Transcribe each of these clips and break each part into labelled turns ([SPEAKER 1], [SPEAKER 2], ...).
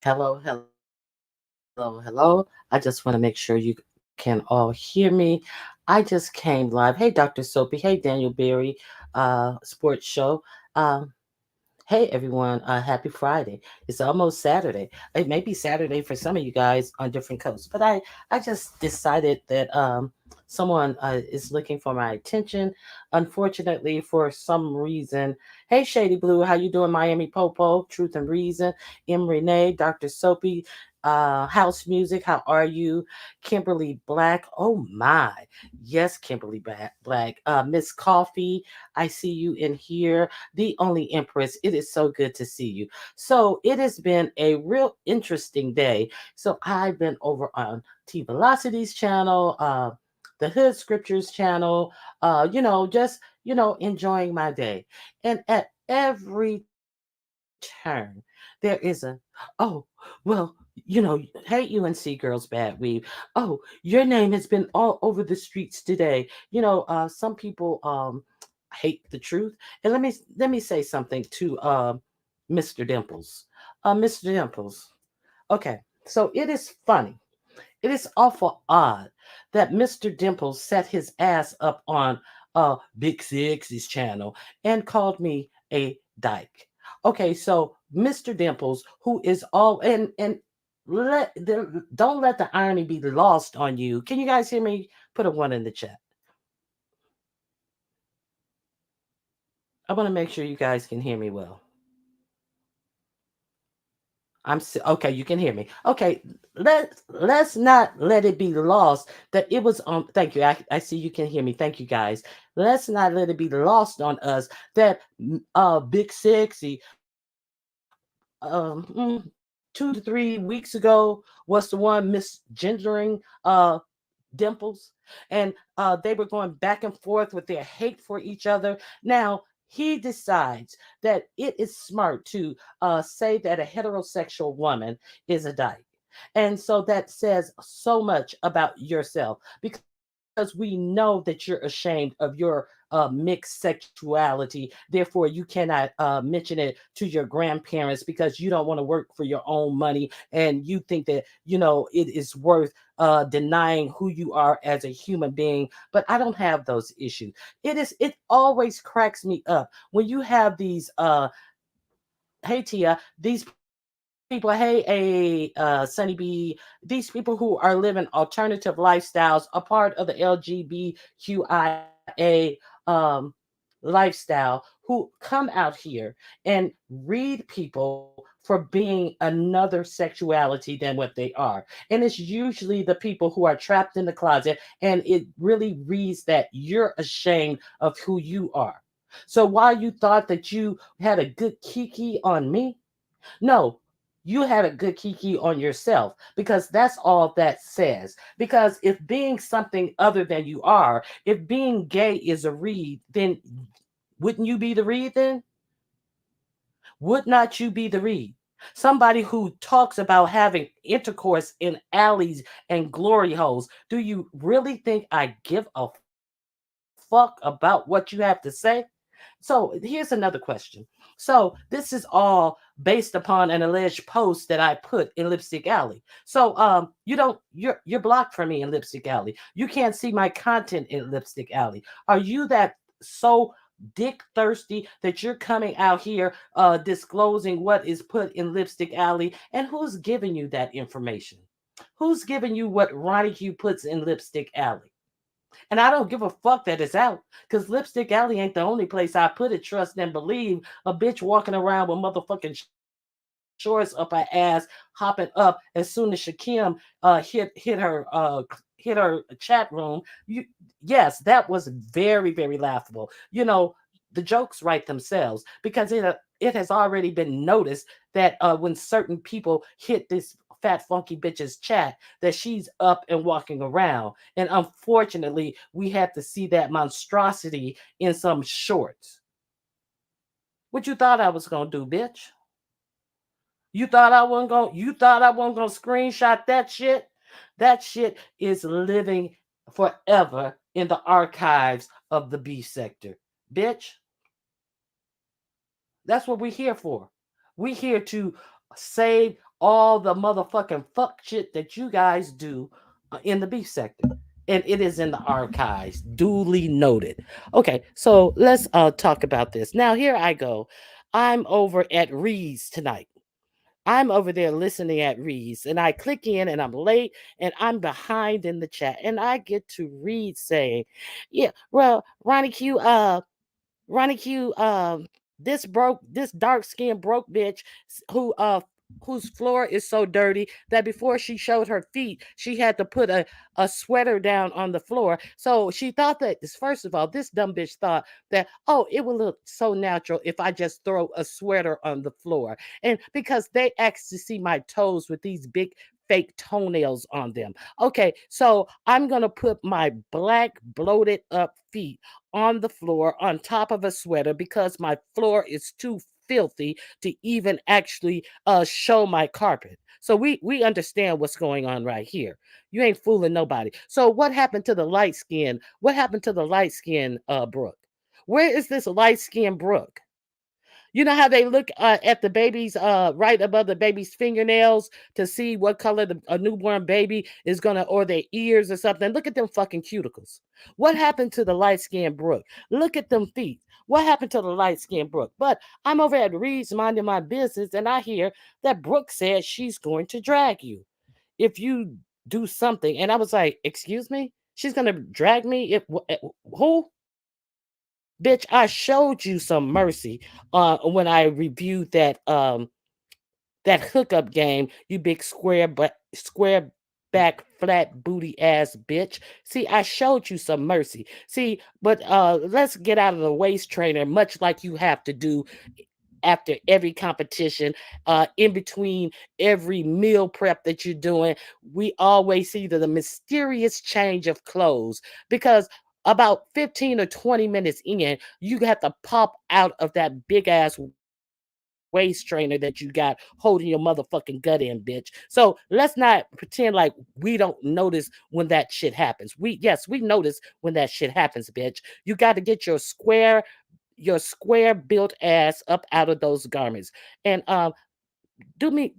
[SPEAKER 1] Hello, hello. I just want to make sure you can all hear me. I just came live. Hey, Dr. Soapy. Hey, Daniel Berry, sports show. Um, Hey everyone, happy Friday. It's almost Saturday. It may be Saturday for some of you guys on different coasts, but I just decided that someone is looking for my attention. Unfortunately, for some reason, hey Shady Blue, how you doing? Miami Popo, Truth and Reason, M Renee, Dr. Soapy, House Music, how are you? Kimberly Black, oh my, yes, Kimberly Black, Miss Coffee, I see you in here, the only Empress. It is so good to see you. So it has been a real interesting day. So I've been over on T Velocity's channel, the Hood Scriptures channel, just enjoying my day. And at every turn, there is a oh, well, hey UNC girls bad weave. Oh, your name has been all over the streets today. Some people hate the truth. And let me say something to Mr. Dimples. Mr. Dimples. Okay, so it is funny. It is awful odd that Mr. Dimples set his ass up on Big Six's channel and called me a dyke. Okay, so Mr. Dimples, who is all and don't let the irony be lost on you. Can you guys hear me? Put a one in the chat. I want to make sure you guys can hear me well. Okay. You can hear me. Okay, let's not let it be lost that it was on. Thank you. I see you can hear me. Thank you, guys. Let's not let it be lost on us that Big Sexy 2 to 3 weeks ago was the one misgendering Dimples, and they were going back and forth with their hate for each other. Now he decides that it is smart to say that a heterosexual woman is a dyke. And so that says so much about yourself because we know that you're ashamed of your mixed sexuality. Therefore, you cannot mention it to your grandparents because you don't want to work for your own money and you think that, it is worth denying who you are as a human being. But I don't have those issues. It always cracks me up when you have these hey Tia, these people, Sunny B, these people who are living alternative lifestyles, a part of the LGBTQIA lifestyle, who come out here and read people for being another sexuality than what they are. And it's usually the people who are trapped in the closet, and it really reads that you're ashamed of who you are. So while you thought that you had a good kiki on me, no, you had a good kiki on yourself because that's all that says. Because if being something other than you are, if being gay is a read, then wouldn't you be the read then? Would not you be the read? Somebody who talks about having intercourse in alleys and glory holes. Do you really think I give a fuck about what you have to say? So here's another question. So this is all based upon an alleged post that I put in Lipstick Alley. So you're blocked from me in Lipstick Alley. You can't see my content in Lipstick Alley. Are you that so dick thirsty that you're coming out here disclosing what is put in Lipstick Alley? And who's giving you that information? Who's giving you what Ronnie Q puts in Lipstick Alley? And I don't give a fuck that it's out because Lipstick Alley ain't the only place I put it. Trust and believe a bitch walking around with motherfucking shorts up her ass, hopping up as soon as Shakim hit her chat room. Yes, that was very very laughable. The jokes write themselves because it has already been noticed that when certain people hit this fat funky bitch's chat that she's up and walking around. And unfortunately, we had to see that monstrosity in some shorts. What you thought I was gonna do, bitch? You thought I wasn't gonna screenshot that shit? That shit is living forever in the archives of the B sector. Bitch, that's what we're here for. We're here to save all the motherfucking fuck shit that you guys do in the beef sector. And it is in the archives, duly noted. Okay, so let's talk about this. Now, here I go. I'm over at Reed's tonight. I'm over there listening at Reed's, and I click in and I'm late and I'm behind in the chat. And I get to Reed saying, yeah, well, Ronnie Q, this dark skinned broke bitch who whose floor is so dirty that before she showed her feet, she had to put a sweater down on the floor. So she thought that this first of all, this dumb bitch thought that, oh, it would look so natural if I just throw a sweater on the floor. And because they asked to see my toes with these big fake toenails on them. Okay, so I'm gonna put my black bloated up feet on the floor on top of a sweater because my floor is too filthy to even actually show my carpet. So we understand what's going on right here. You ain't fooling nobody. So what happened to the light skin? What happened to the light skin Brooke? Where is this light skin Brooke? You know how they look at the baby's right above the baby's fingernails to see what color a newborn baby is gonna, or their ears or something. Look at them fucking cuticles. What happened to the light skinned Brooke? Look at them feet. What happened to the light skinned Brooke? But I'm over at Reed's minding my business, and I hear that Brooke said she's going to drag you if you do something. And I was like, excuse me, she's gonna drag me if who? Bitch, I showed you some mercy when I reviewed that hookup game, you big square back flat booty ass bitch. See, I showed you some mercy. See, but let's get out of the waist trainer, much like you have to do after every competition, in between every meal prep that you're doing. We always see the mysterious change of clothes because about 15 or 20 minutes in, you have to pop out of that big ass waist trainer that you got holding your motherfucking gut in, bitch. So let's not pretend like we don't notice when that shit happens. Yes, we notice when that shit happens, bitch. You got to get your square built ass up out of those garments. And do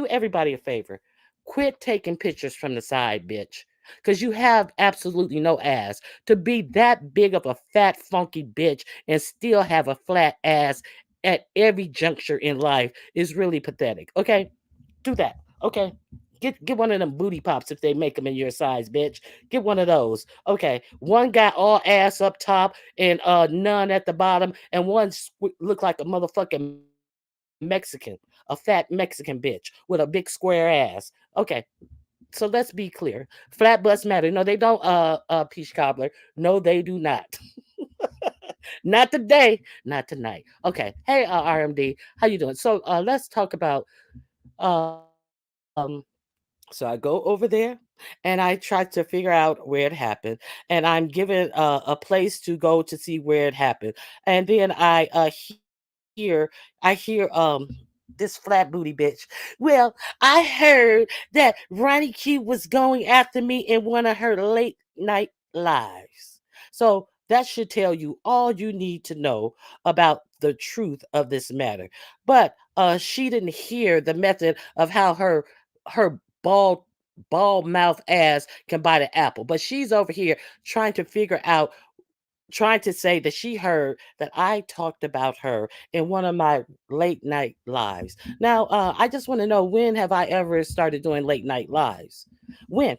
[SPEAKER 1] everybody a favor. Quit taking pictures from the side, bitch. Cause you have absolutely no ass. To be that big of a fat, funky bitch and still have a flat ass at every juncture in life is really pathetic. Okay? Do that. Okay? Get one of them booty pops if they make them in your size, bitch. Get one of those. Okay. One got all ass up top and none at the bottom, and one look like a motherfucking Mexican, a fat Mexican bitch with a big square ass. Okay, so let's be clear. Flat butts matter. No, they don't, peach cobbler. No, they do not. Not today, not tonight. Okay. Hey, RMD, how you doing? So let's talk about um so I go over there and I try to figure out where it happened, and I'm given a place to go to see where it happened. And then I hear this flat booty bitch. Well, I heard that Ronnie Q was going after me in one of her late night lives. So that should tell you all you need to know about the truth of this matter. But she didn't hear the method of how her bald mouth ass can bite an apple. But she's over here trying to figure out, trying to say that she heard that I talked about her in one of my late night lives. Now, I just want to know, when have I ever started doing late night lives? When?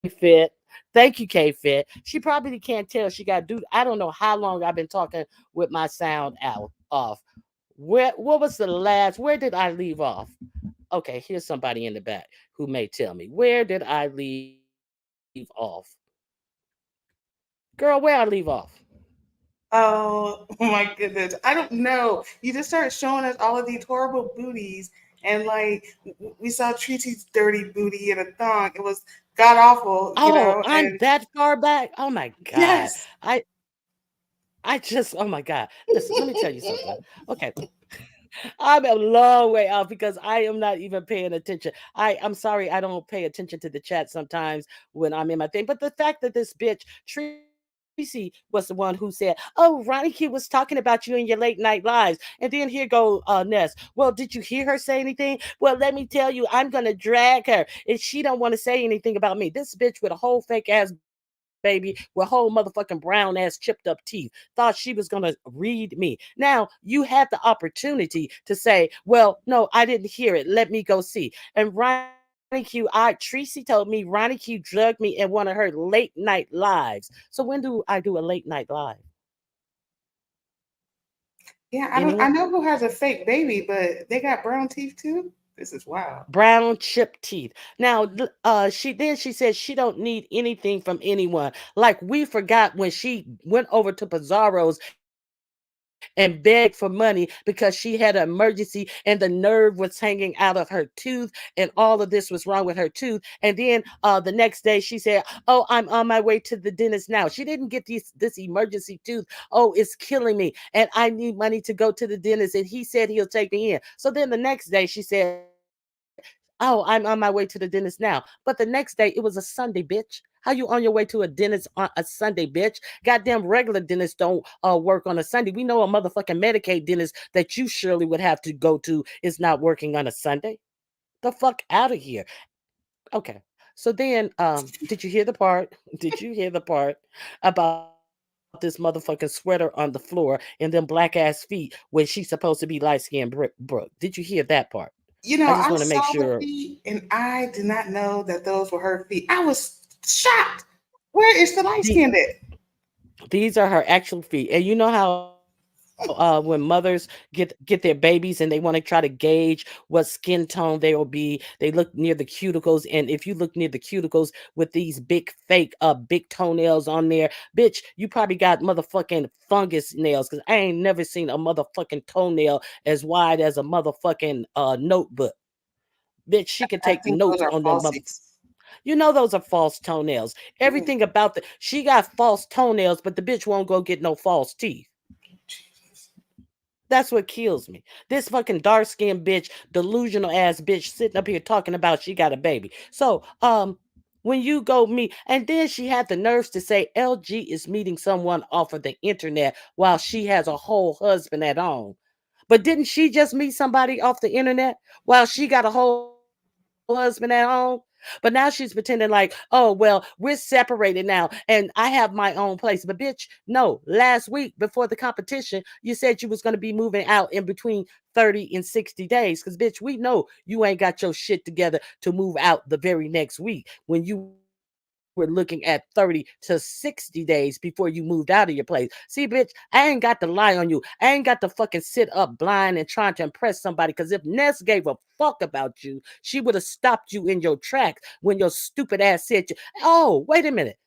[SPEAKER 1] Fit. Thank you, K Fit. She probably can't tell she got dude. I don't know how long I've been talking with my sound out off. What was the last? Where did I leave off? Okay, here's somebody in the back who may tell me. Where did I leave off? Girl, where I leave off?
[SPEAKER 2] Oh, oh my goodness. I don't know. You just start showing us all of these horrible booties. And like we saw Tracy's dirty booty in a thong. It was god awful, you
[SPEAKER 1] Oh,
[SPEAKER 2] know?
[SPEAKER 1] I'm
[SPEAKER 2] And
[SPEAKER 1] that far back. Oh my God.
[SPEAKER 2] yes.
[SPEAKER 1] I just oh my God. Listen, let me tell you something. Okay. I'm a long way off because I am not even paying attention. I'm sorry I don't pay attention to the chat sometimes when I'm in my thing. But the fact that this bitch Tracy was the one who said, "Oh, Ronnie Q was talking about you in your late night lives," and then here go Ness. Well, did you hear her say anything? Well, let me tell you, I'm gonna drag her, and she don't want to say anything about me. This bitch with a whole fake ass baby with whole motherfucking brown ass chipped up teeth thought she was gonna read me. Now you had the opportunity to say, "Well, no, I didn't hear it. Let me go see." And Tracy told me Ronnie Q drugged me in one of her late night lives. So when do I do a late night live?
[SPEAKER 2] Yeah,
[SPEAKER 1] Anyone?
[SPEAKER 2] I know who has a fake baby, but they got brown teeth too. This is wild.
[SPEAKER 1] Brown chipped teeth. Now, she said she don't need anything from anyone. Like we forgot when she went over to Pizarro's and begged for money because she had an emergency and the nerve was hanging out of her tooth and all of this was wrong with her tooth. And then the next day she said, "Oh, I'm on my way to the dentist now." She didn't get this emergency tooth. "Oh, it's killing me and I need money to go to the dentist and he said he'll take me in." So then the next day she said, "Oh, I'm on my way to the dentist now." But the next day it was a Sunday, bitch. How you on your way to a dentist on a Sunday, bitch? Goddamn regular dentists don't work on a Sunday. We know a motherfucking Medicaid dentist that you surely would have to go to is not working on a Sunday. The fuck out of here. Okay. So then did you hear the part? Did you hear the part about this motherfucking sweater on the floor and them black ass feet when she's supposed to be light skinned Brooke? Did you hear that part? I just want
[SPEAKER 2] You
[SPEAKER 1] to
[SPEAKER 2] know,
[SPEAKER 1] make
[SPEAKER 2] I
[SPEAKER 1] sure
[SPEAKER 2] saw the feet and I did not know that those were her feet. I was shocked. Where is the light
[SPEAKER 1] the,
[SPEAKER 2] skinned at?
[SPEAKER 1] these are her actual feet. And you know how when mothers get their babies and they want to try to gauge what skin tone they will be, they look near the cuticles. And if you look near the cuticles with these big fake big toenails on there, bitch, you probably got motherfucking fungus nails because I ain't never seen a motherfucking toenail as wide as a motherfucking notebook. Bitch, she can
[SPEAKER 2] I
[SPEAKER 1] take
[SPEAKER 2] think those
[SPEAKER 1] notes
[SPEAKER 2] are
[SPEAKER 1] on them mother.
[SPEAKER 2] falsies.
[SPEAKER 1] You know those are false toenails.
[SPEAKER 2] Mm,
[SPEAKER 1] Everything about the she got false toenails, but the bitch won't go get no false teeth.
[SPEAKER 2] Jesus.
[SPEAKER 1] That's what kills me. This fucking dark skinned bitch, delusional ass bitch, sitting up here talking about she got a baby. So, when you go meet, and then she had the nerves to say LG is meeting someone off of the internet while she has a whole husband at home. But didn't she just meet somebody off the internet while she got a whole husband at home? But now she's pretending like, "Oh, well, we're separated now and I have my own place." But bitch, no, last week before the competition, you said you was going to be moving out in between 30 and 60 days. Because, bitch, we know you ain't got your shit together to move out the very next week when you were looking at 30 to 60 days before you moved out of your place. See, bitch, I ain't got to lie on you. I ain't got to fucking sit up blind and trying to impress somebody. Because if Ness gave a fuck about you, she would have stopped you in your tracks when your stupid ass said, "Oh, wait a minute.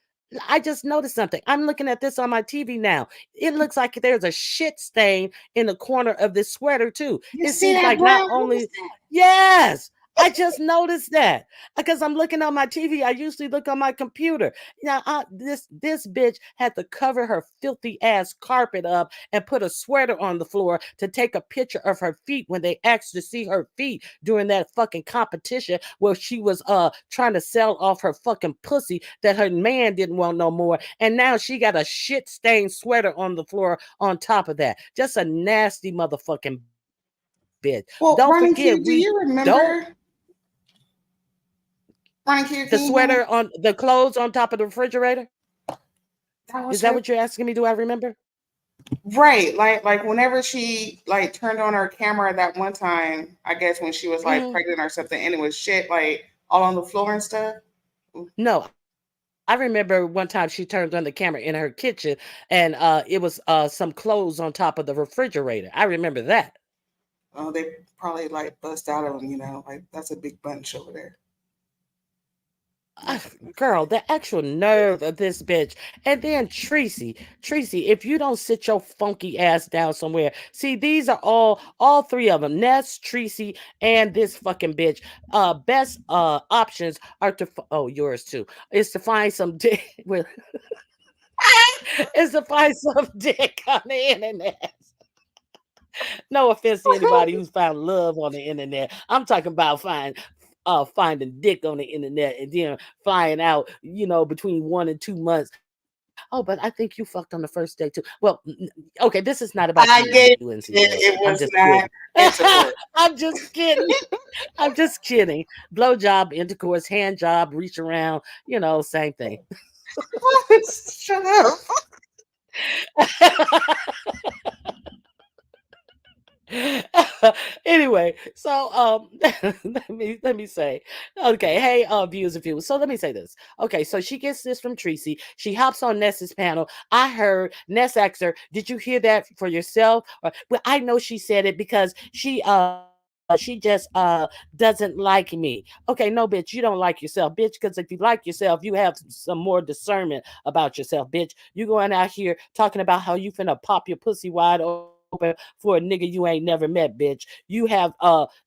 [SPEAKER 1] I just noticed something. I'm looking at this on my TV now. It looks like there's a shit stain in the corner of this sweater, too.
[SPEAKER 2] You
[SPEAKER 1] It
[SPEAKER 2] see
[SPEAKER 1] seems
[SPEAKER 2] that
[SPEAKER 1] like not
[SPEAKER 2] brown? Who is
[SPEAKER 1] only,
[SPEAKER 2] that?
[SPEAKER 1] yes, I just noticed that because I'm looking on my TV. I usually look on my computer. Now, this bitch had to cover her filthy ass carpet up and put a sweater on the floor to take a picture of her feet when they asked to see her feet during that fucking competition where she was trying to sell off her fucking pussy that her man didn't want no more. And now she got a shit stained sweater on the floor on top of that. Just a nasty motherfucking bitch. Don't forget,
[SPEAKER 2] Well,
[SPEAKER 1] we
[SPEAKER 2] Ronnie Q, do
[SPEAKER 1] don't
[SPEAKER 2] you remember? Ronnie
[SPEAKER 1] the
[SPEAKER 2] Q, can you
[SPEAKER 1] sweater
[SPEAKER 2] hear me?
[SPEAKER 1] on the clothes on top of the refrigerator.
[SPEAKER 2] That
[SPEAKER 1] Is
[SPEAKER 2] was
[SPEAKER 1] that
[SPEAKER 2] her.
[SPEAKER 1] what you're asking me? Do I remember?
[SPEAKER 2] Right, like whenever she like turned on her camera that one time, I guess when she was like
[SPEAKER 1] Hmm.
[SPEAKER 2] pregnant or something, and it was shit like all on the floor and stuff.
[SPEAKER 1] No, I don't I remember one time she turned on the camera in her kitchen and it was some clothes on top of the refrigerator. I remember that.
[SPEAKER 2] They probably like bust out of them, like that's a big bunch over there.
[SPEAKER 1] Ah,
[SPEAKER 2] That's
[SPEAKER 1] girl, the actual nerve of this bitch. And then Tracy, if you don't sit your funky ass down somewhere, see, these are all three of them, Ness, Tracy, and this fucking bitch. Best options are oh, yours too, is to find some dick with, is to find some dick on the internet. No offense to anybody who's found love on the internet. I'm talking about finding dick on the internet and then flying out, between 1 and 2 months. Oh, but I think you fucked on the first day too. Well, okay, this is not about you,
[SPEAKER 2] I
[SPEAKER 1] NCA.
[SPEAKER 2] get
[SPEAKER 1] I'm
[SPEAKER 2] it.
[SPEAKER 1] just
[SPEAKER 2] It was
[SPEAKER 1] kidding.
[SPEAKER 2] not intercourse.
[SPEAKER 1] I'm just kidding. I'm just kidding. Blow job, intercourse, hand job, reach around, same thing.
[SPEAKER 2] Shut up.
[SPEAKER 1] Anyway, so let me say, okay, hey, viewers and viewers. So let me say this. Okay, so she gets this from Tracy. She hops on Ness's panel. I heard Ness asked her, "Did you hear that for yourself?" Well, I know she said it because she just doesn't like me. Okay, no, bitch, you don't like yourself, bitch. Because if you like yourself, you have some more discernment about yourself, bitch. You going out here talking about how you finna pop your pussy wide open for a nigga you ain't never met, bitch. You have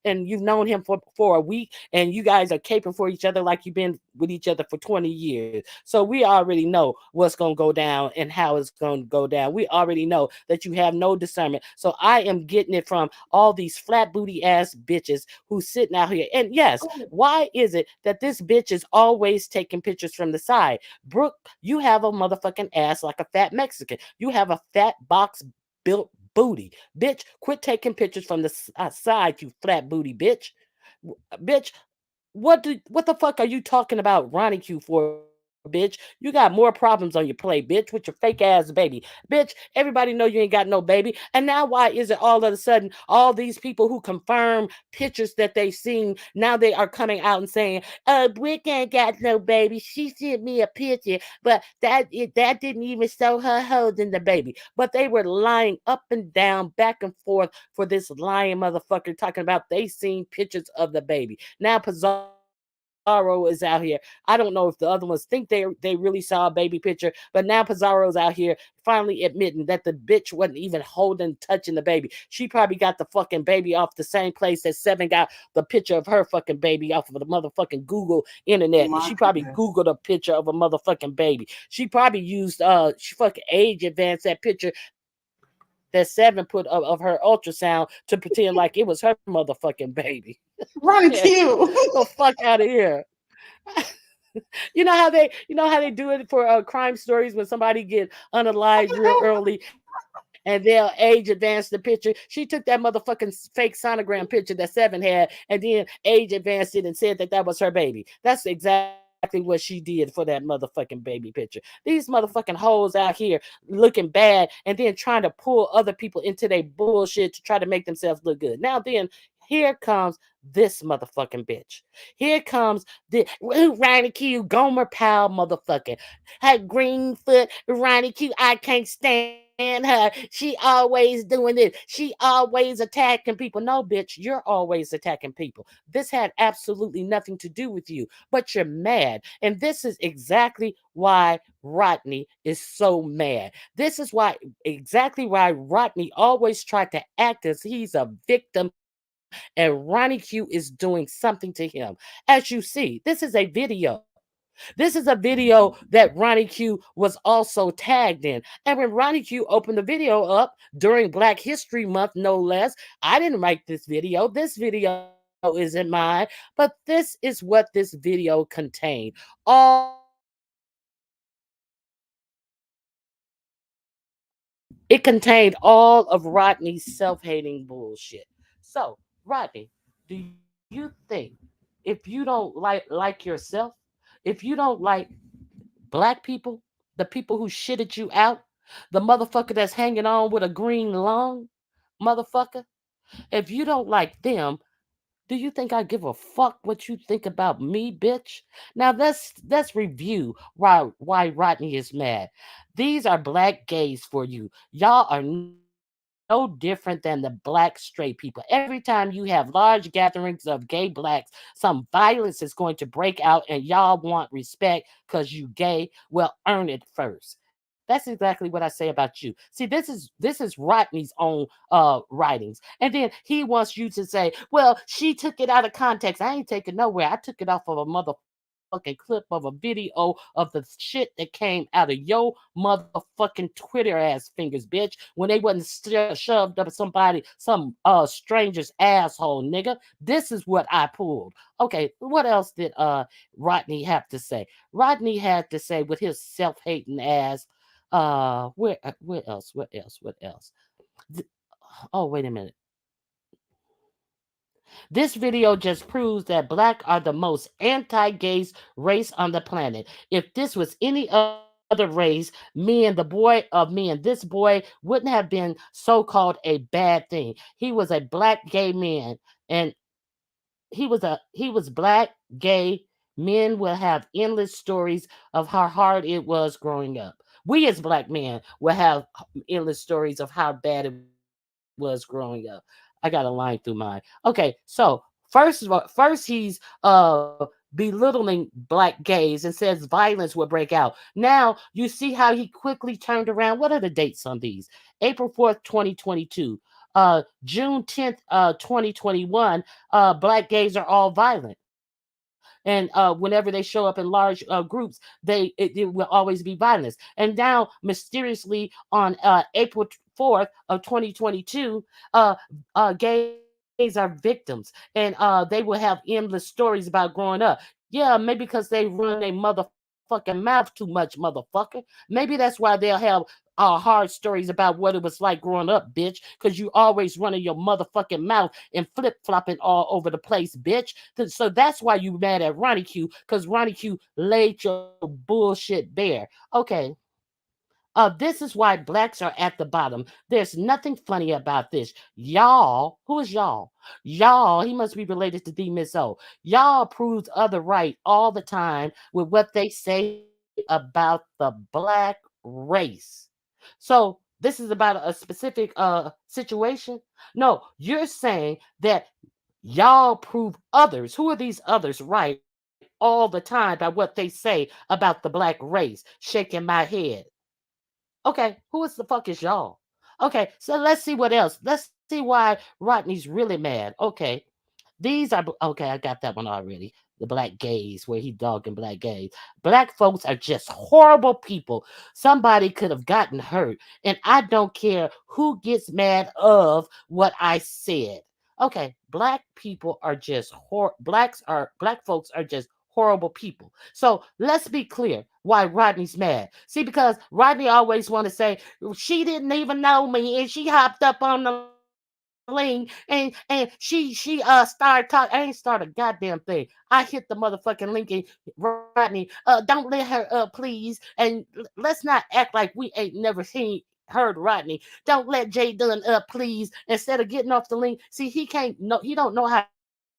[SPEAKER 1] and you've known him for a week, and you guys are caping for each other like you've been with each other for 20 years. So we already know what's gonna go down and how it's gonna go down. We already know that you have no discernment. So I am getting it from all these flat booty ass bitches who's sitting out here. And yes,
[SPEAKER 2] Oh,
[SPEAKER 1] why is it that this bitch is always taking pictures from the side? Brooke, you have a motherfucking ass like a fat Mexican. You have a fat box built booty. Bitch, quit taking pictures from the side, you flat booty bitch. Bitch, what the fuck are you talking about Ronnie Q for, bitch? You got more problems on your plate, bitch, with your fake ass baby. Bitch, everybody know you ain't got no baby. And now why is it all of a sudden all these people who confirm pictures that they've seen, now they are coming out and saying, Brick ain't got no baby. She sent me a picture, but that didn't even show her holding the baby. But they were lying up and down, back and forth for this lying motherfucker talking about they seen pictures of the baby. Now Pizarro is out here. I don't know if the other ones think they really saw a baby picture, but now Pizarro's out here finally admitting that the bitch wasn't even holding, touching the baby. She probably got the fucking baby off the same place that Seven got the picture of her fucking baby off of the motherfucking Google internet.
[SPEAKER 2] my
[SPEAKER 1] She probably
[SPEAKER 2] goodness.
[SPEAKER 1] Googled a picture of a motherfucking baby. She probably used she fucking age advanced that picture that Seven put of her ultrasound to pretend like it was her motherfucking baby. Shit.
[SPEAKER 2] Ronnie
[SPEAKER 1] The
[SPEAKER 2] Q.
[SPEAKER 1] fuck out of here. You know how they do it for crime stories when somebody get unalived real early and they'll age advance the picture. She took that motherfucking fake sonogram picture that Seven had and then age advanced it and said that that was her baby. That's exactly what she did for that motherfucking baby picture. These motherfucking hoes out here looking bad and then trying to pull other people into their bullshit to try to make themselves look good. Now then, here comes this motherfucking bitch. Here comes the Ronnie Q Gomer Powell motherfucker. Her green foot Ronnie Q. I can't stand her. She always doing this. She always attacking people. No, bitch, you're always attacking people. This had absolutely nothing to do with you, but you're mad. And this is exactly why Rodney is so mad. This is why exactly why Rodney always tried to act as he's a victim and Ronnie Q is doing something to him. As you see, this is a video. This is a video that Ronnie Q was also tagged in. And when Ronnie Q opened the video up during Black History Month, no less, I didn't write this video. This video isn't mine. But this is what this video contained. All of Rodney's self-hating bullshit. It contained all of Rodney's self-hating bullshit. So, Rodney, do you think if you don't like yourself, if you don't like black people, the people who shitted you out, the motherfucker that's hanging on with a green lung, motherfucker, if you don't like them, Do you think I give a fuck what you think about me, bitch? Now let's review why Rodney is mad. These are black gays for you. Y'all are no different than the black straight people. Every time you have large gatherings of gay blacks, some violence is going to break out and y'all want respect because you gay. Well, earn it first. That's exactly what I say about you. See, this is Rodney's own writings. And then he wants you to say, well, she took it out of context. I ain't taking nowhere. I took it off of a motherfucking clip of a video of the shit that came out of your motherfucking Twitter ass fingers, bitch, when they wasn't shoved up some stranger's asshole, nigga. This is what I pulled. Okay, what else did Rodney have to say? Rodney had to say with his self-hating ass, where else? What else? Th- Oh, wait a minute. This video just proves that black are the most anti-gays race on the planet. If this was any other race, me and this boy wouldn't have been so-called a bad thing. He was a black gay man, and he was black, gay. Men will have endless stories of how hard it was growing up. We as black men will have endless stories of how bad it was growing up. I got a line through mine. Okay, so first he's belittling black gays and says violence will break out. Now you see how he quickly turned around. What are the dates on these? April 4th, 2022. June 10th, 2021. Black gays are all violent. And whenever they show up in large groups, it will always be violence. And now, mysteriously, on April 4th of 2022, gays are victims, and they will have endless stories about growing up. Yeah, maybe because they run their motherfucking mouth too much, motherfucker. Maybe that's why they'll have hard stories about what it was like growing up, bitch, because you always running your motherfucking mouth and flip flopping all over the place, bitch. So that's why you mad at Ronnie Q, because Ronnie Q laid your bullshit bare. Okay. This is why blacks are at the bottom. There's nothing funny about this. Y'all, who is y'all? Y'all, he must be related to D Miss O. Y'all proves other right all the time with what they say about the black race. So this is about a specific situation. No, you're saying that y'all prove others. Who are these others right all the time by what they say about the black race? Shaking my head. Okay, who is the fuck is y'all? Okay, so let's see what else. Let's see why Rodney's really mad. Okay, these are okay. I got that one already. The black gays, where he dogging black gays. Black folks are just horrible people. Somebody could have gotten hurt, and I don't care who gets mad of what I said. Okay, black folks are just horrible people. So let's be clear why Rodney's mad. See, because Rodney always want to say she didn't even know me and she hopped up on the link and she started talking. I ain't started a goddamn thing. I hit the motherfucking link and Rodney, don't let her up, please. And let's not act like we ain't never heard Rodney. Don't let Jay Dunn up, please. Instead of getting off the link, see, he don't know how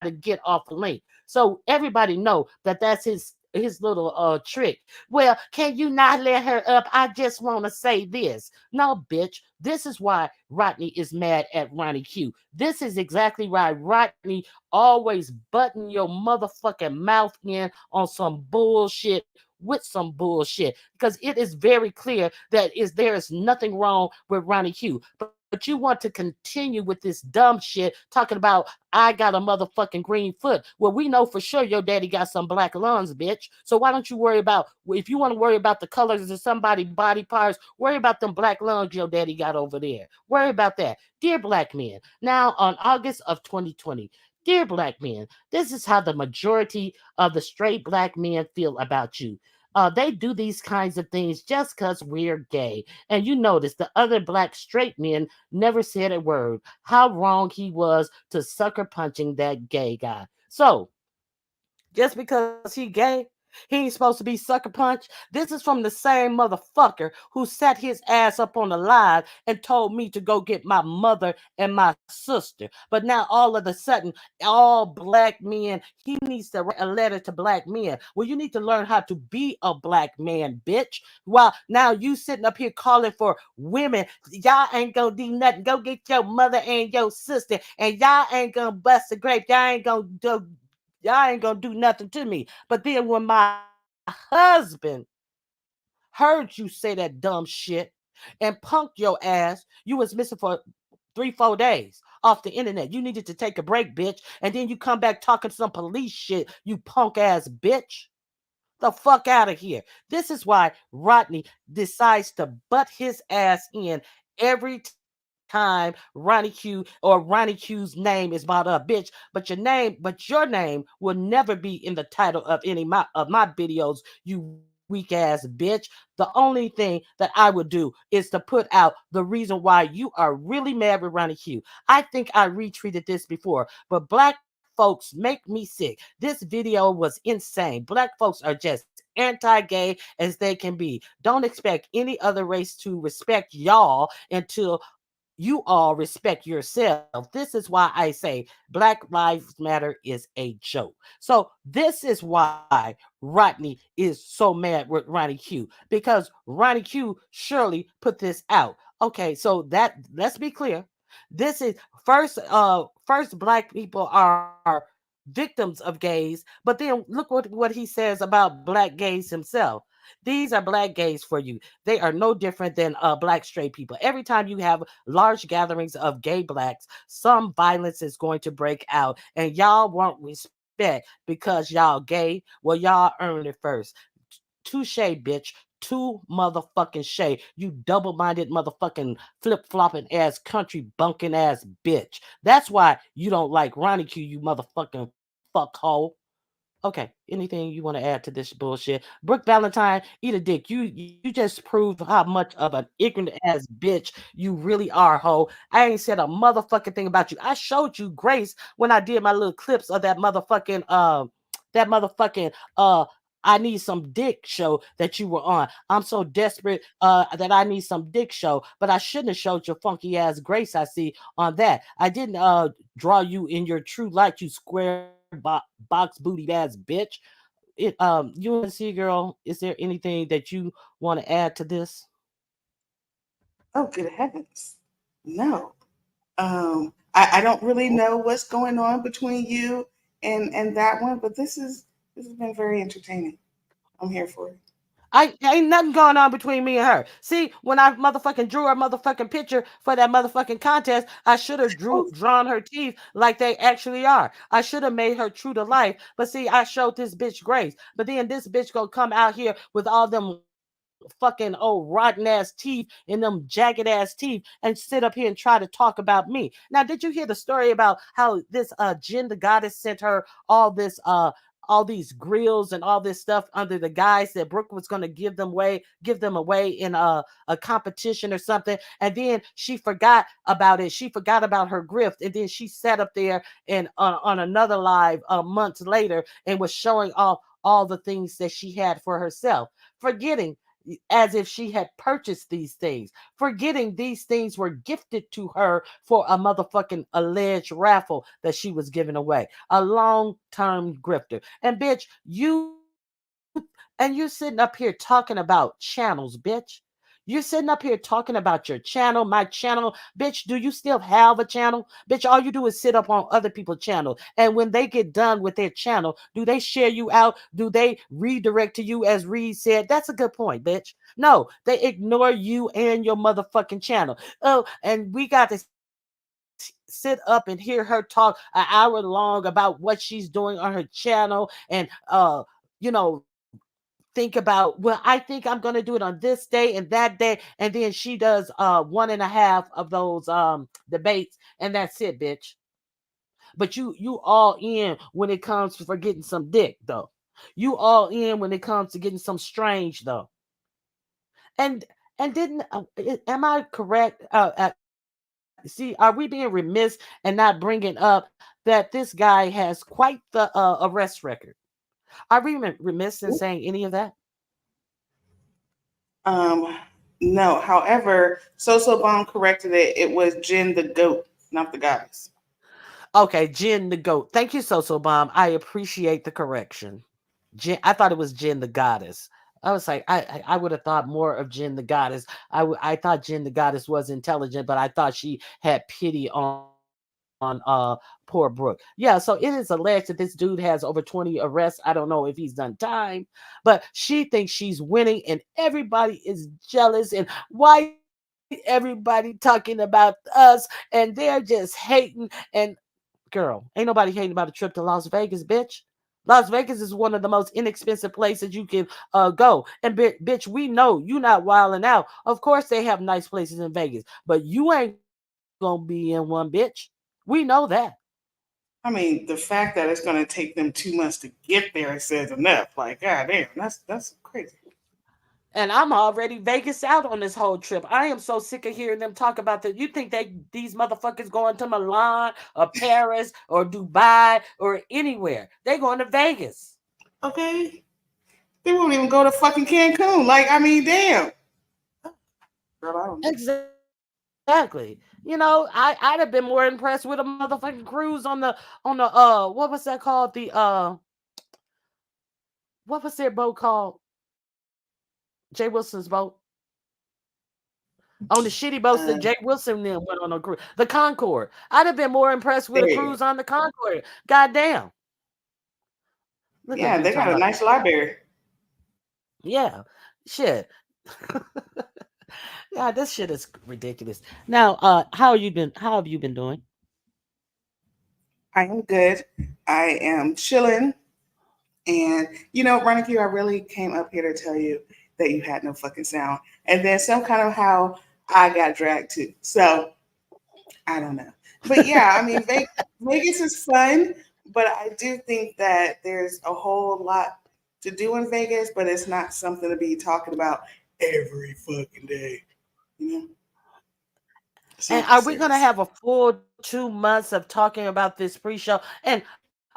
[SPEAKER 1] to get off the link. So everybody know that that's his little trick. Well, can you not let her up? I just want to say this. No, bitch. This is why Rodney is mad at Ronnie Q. This is exactly why Rodney always button your motherfucking mouth in on some bullshit with some bullshit, because it is very clear that there is nothing wrong with Ronnie Q. But you want to continue with this dumb shit talking about I got a motherfucking green foot. Well, we know for sure your daddy got some black lungs, bitch. So why don't you worry about, if you want to worry about the colors of somebody's body parts, worry about them black lungs your daddy got over there. Worry about that. Dear black men, now on August of 2020, dear black men, this is how the majority of the straight black men feel about you. They do these kinds of things just because we're gay. And you notice the other black straight men never said a word. How wrong he was to sucker punching that gay guy. So, just because he gay, He ain't supposed to be sucker punch. This is from the same motherfucker who sat his ass up on the live and told me to go get my mother and my sister. But now all of a sudden, all black men, he needs to write a letter to black men. Well, you need to learn how to be a black man, bitch. While now you sitting up here calling for women, y'all ain't gonna do nothing. Go get your mother and your sister, and y'all ain't gonna bust a grape. Y'all ain't gonna do nothing to me. But then when my husband heard you say that dumb shit and punked your ass, you was missing for 3, 4 days off the internet. You needed to take a break, bitch. And then you come back talking some police shit, you punk ass bitch. The fuck out of here. This is why Rodney decides to butt his ass in every time Ronnie Q or Ronnie Q's name is brought up, bitch. But your name will never be in the title of any of my videos, you weak ass bitch. The only thing that I would do is to put out the reason why you are really mad with Ronnie Q. I think I retweeted this before, but black folks make me sick. This video was insane. Black folks are just anti-gay as they can be. Don't expect any other race to respect y'all until you all respect yourself. This is why I say Black Lives Matter is a joke. So this is why Rodney is so mad with Ronnie Q, because Ronnie Q surely put this out. Okay, so that, let's be clear. This is first black people are victims of gays, but then look what he says about black gays himself. These are black gays for you. They are no different than black straight people. Every time you have large gatherings of gay blacks, some violence is going to break out, and y'all won't respect because y'all gay. Well, y'all earned it first. Touche, bitch. Two motherfucking shay. You double minded motherfucking flip flopping ass country bunking ass bitch. That's why you don't like Ronnie Q, you motherfucking fuckhole. Okay, anything you want to add to this bullshit? Brooke Valentine, eat a dick. You just proved how much of an ignorant ass bitch you really are, ho. I ain't said a motherfucking thing about you. I showed you grace when I did my little clips of that motherfucking I need some dick show that you were on. I'm so desperate that I need some dick show, but I shouldn't have showed your funky ass grace I see on that. I didn't draw you in your true light, you square box booty ass bitch. You and see, girl, is there anything that you want to add to this?
[SPEAKER 2] Oh, good heavens. No. I don't really know what's going on between you and that one, but this has been very entertaining. I'm here for it.
[SPEAKER 1] I ain't nothing going on between me and her. See, when I motherfucking drew her motherfucking picture for that motherfucking contest, I should have
[SPEAKER 2] Oh,
[SPEAKER 1] drawn her teeth like they actually are. I should have made her true to life. But see, I showed this bitch grace. But then this bitch gonna come out here with all them fucking old rotten ass teeth and them jagged ass teeth and sit up here and try to talk about me. Now, did you hear the story about how this Jin the goddess sent her all these grills and all this stuff under the guise that Brooke was going to give them away in a competition or something, and then she forgot about it. She forgot about her grift, and then she sat up there and on another live months later and was showing off all the things that she had for herself, forgetting as if she had purchased these things, forgetting these things were gifted to her for a motherfucking alleged raffle that she was giving away. A long term grifter. And bitch, you're sitting up here talking about channels, bitch. You're sitting up here talking about your channel, my channel. Bitch, do you still have a channel? Bitch, all you do is sit up on other people's channels. And when they get done with their channel, do they share you out? Do they redirect to you as Reed said? That's a good point, bitch. No, they ignore you and your motherfucking channel. Oh, and we got to sit up and hear her talk an hour long about what she's doing on her channel and you know think about, well, I think I'm going to do it on this day and that day, and then she does one and a half of those debates, and that's it, bitch. But you all in when it comes for getting some dick, though. You all in when it comes to getting some strange, though. And didn't am I correct? See, are we being remiss and not bringing up that this guy has quite the arrest record? Are we remiss in saying any of that?
[SPEAKER 2] Um, no. However, So Bomb corrected it. It was Jin the goat, not the goddess.
[SPEAKER 1] Okay, Jen the goat. Thank you, So Bomb. I appreciate the correction. Jen, I thought it was Jen the goddess. I was like, I would have thought more of Jen the goddess. I thought Jen the goddess was intelligent, but I thought she had pity on poor Brooke. Yeah, so it is alleged that this dude has over 20 arrests. I don't know if he's done time, but she thinks she's winning, and everybody is jealous. And why everybody talking about us? And they're just hating. And girl, ain't nobody hating about a trip to Las Vegas, bitch. Las Vegas is one of the most inexpensive places you can go. And bitch, we know you not wilding out. Of course they have nice places in Vegas, but you ain't gonna be in one, bitch. We know that.
[SPEAKER 2] I mean, the fact that it's going to take them 2 months to get there says enough. Like, goddamn, that's crazy.
[SPEAKER 1] And I'm already Vegas out on this whole trip. I am so sick of hearing them talk about that. You think these motherfuckers going to Milan or Paris or Dubai or anywhere? They going to Vegas.
[SPEAKER 2] Okay, they won't even go to fucking Cancun. Like, I mean, damn. Girl, I don't know.
[SPEAKER 1] Exactly. I'd have been more impressed with a motherfucking cruise on the what was that called? What was their boat called? Jay Wilson's boat. On the shitty boats that Jay
[SPEAKER 2] Uh,
[SPEAKER 1] Wilson then went on a cruise. The Concorde. I'd have been more impressed with
[SPEAKER 2] there
[SPEAKER 1] a
[SPEAKER 2] you go.
[SPEAKER 1] cruise on the Concorde. Goddamn. Look at
[SPEAKER 2] Yeah,
[SPEAKER 1] me
[SPEAKER 2] they
[SPEAKER 1] talking
[SPEAKER 2] got a
[SPEAKER 1] about
[SPEAKER 2] nice library.
[SPEAKER 1] yeah. Shit. Yeah, this shit is ridiculous. Now, how have you been doing?
[SPEAKER 2] I am good. I am chilling. And, Ronique, I really came up here to tell you that you had no fucking sound. And then some kind of how I got dragged too. So I don't know. But yeah, I mean, Vegas is fun, but I do think that there's a whole lot to do in Vegas, but it's not something to be talking about every fucking day. You know, it's
[SPEAKER 1] And
[SPEAKER 2] not that
[SPEAKER 1] are we gonna
[SPEAKER 2] serious.
[SPEAKER 1] have a full 2 months of talking about this pre-show? And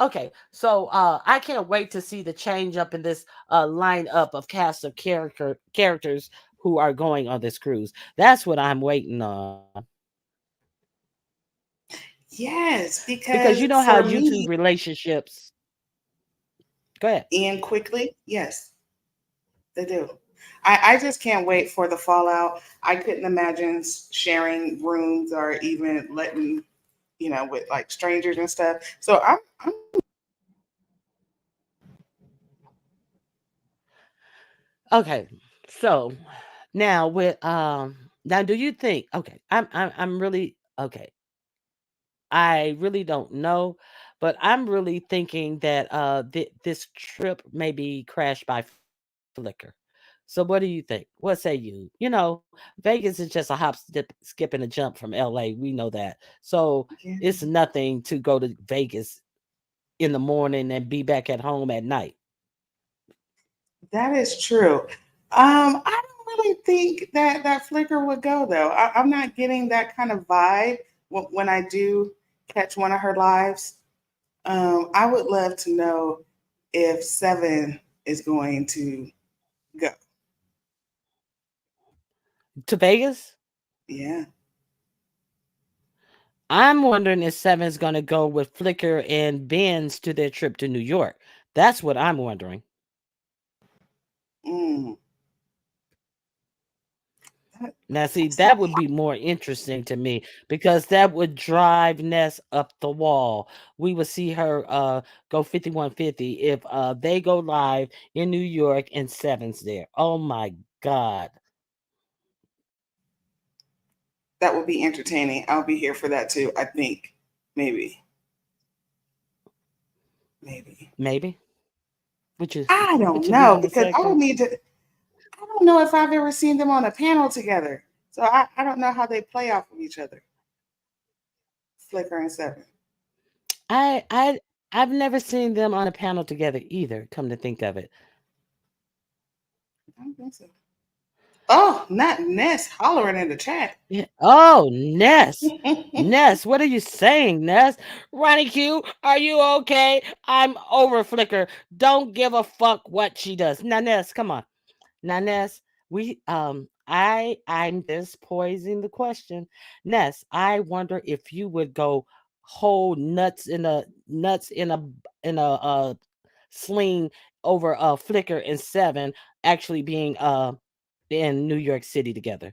[SPEAKER 1] okay, so I can't wait to see the change up in this lineup of cast of characters who are going on this cruise. That's what I'm waiting on.
[SPEAKER 2] Yes,
[SPEAKER 1] Because you
[SPEAKER 2] because
[SPEAKER 1] know how
[SPEAKER 2] for
[SPEAKER 1] YouTube
[SPEAKER 2] me,
[SPEAKER 1] relationships. Go ahead.
[SPEAKER 2] and quickly, yes, they do. I just can't wait for the fallout. I couldn't imagine sharing rooms or even letting, with like strangers and stuff. So I'm
[SPEAKER 1] Okay, so now do you think okay I'm really okay I really don't know, but I'm really thinking that this trip may be crashed by Flickr. So what do you think? What say you? Vegas is just a hop, skip, and a jump from LA. We know that. So
[SPEAKER 2] yeah,
[SPEAKER 1] it's nothing to go to Vegas in the morning and be back at home at night.
[SPEAKER 2] that is true. I don't really think that Flickr would go though. I'm not getting that kind of vibe when I do catch one of her lives. I would love to know if Seven is going to go.
[SPEAKER 1] To Vegas?
[SPEAKER 2] Yeah.
[SPEAKER 1] I'm wondering if Seven's gonna go with Flickr and Ben's to their trip to New York. That's what I'm wondering.
[SPEAKER 2] Mm,
[SPEAKER 1] Now, see,
[SPEAKER 2] that's not.
[SPEAKER 1] that would be more interesting to me because that would drive Ness up the wall. We would see her go 5150 if they go live in New York and Seven's there. Oh my God.
[SPEAKER 2] That would be entertaining. I'll be here for that too. I think maybe, maybe.
[SPEAKER 1] Maybe. What you
[SPEAKER 2] I don't
[SPEAKER 1] what you
[SPEAKER 2] know
[SPEAKER 1] leaving the
[SPEAKER 2] because I would
[SPEAKER 1] second?
[SPEAKER 2] need to. I don't know if I've ever seen them on a panel together, so I don't know how they play off of each other. Flicker and Seven.
[SPEAKER 1] I I I've never seen them on a panel together either, come to think of it.
[SPEAKER 2] I don't think so. Oh, not Ness hollering in the chat.
[SPEAKER 1] Yeah. Oh, Ness. Ness, what are you saying, Ness? Ronnie Q, are you okay? I'm over Flicker. Don't give a fuck what she does. Now, Ness, come on. Now, Ness, I'm just posing the question. Ness, I wonder if you would go whole nuts in a sling over Flicker and Seven actually being in New York City together.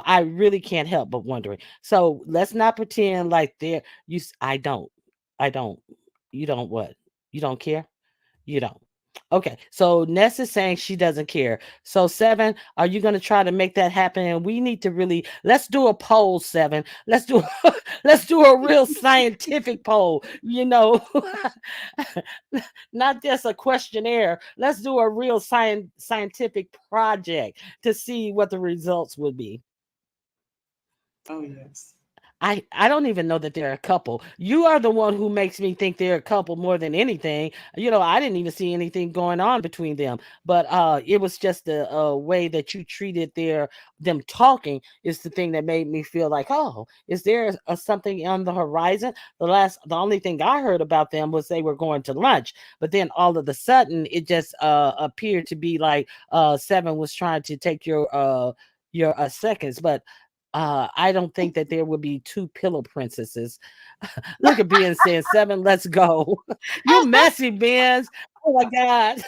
[SPEAKER 1] I really can't help but wondering. So let's not pretend like they're I don't. I don't. You don't what? You don't care? You don't. Okay, so Ness is saying she doesn't care. So Seven, are you going to try to make that happen? And we need to really let's do a poll, Seven. Let's do a real scientific poll. Not just a questionnaire. Let's do a real scientific project to see what the results would be.
[SPEAKER 2] Oh yes.
[SPEAKER 1] I don't even know that they're a couple. You are the one who makes me think they're a couple more than anything. I didn't even see anything going on between them. But it was just the way that you treated them talking is the thing that made me feel like, oh, is there something on the horizon? The only thing I heard about them was they were going to lunch, but then all of a sudden it just appeared to be like Seven was trying to take your seconds, but I don't think that there would be two pillow princesses. Look at Ben saying Seven, let's go. You messy, Benz. Oh my God.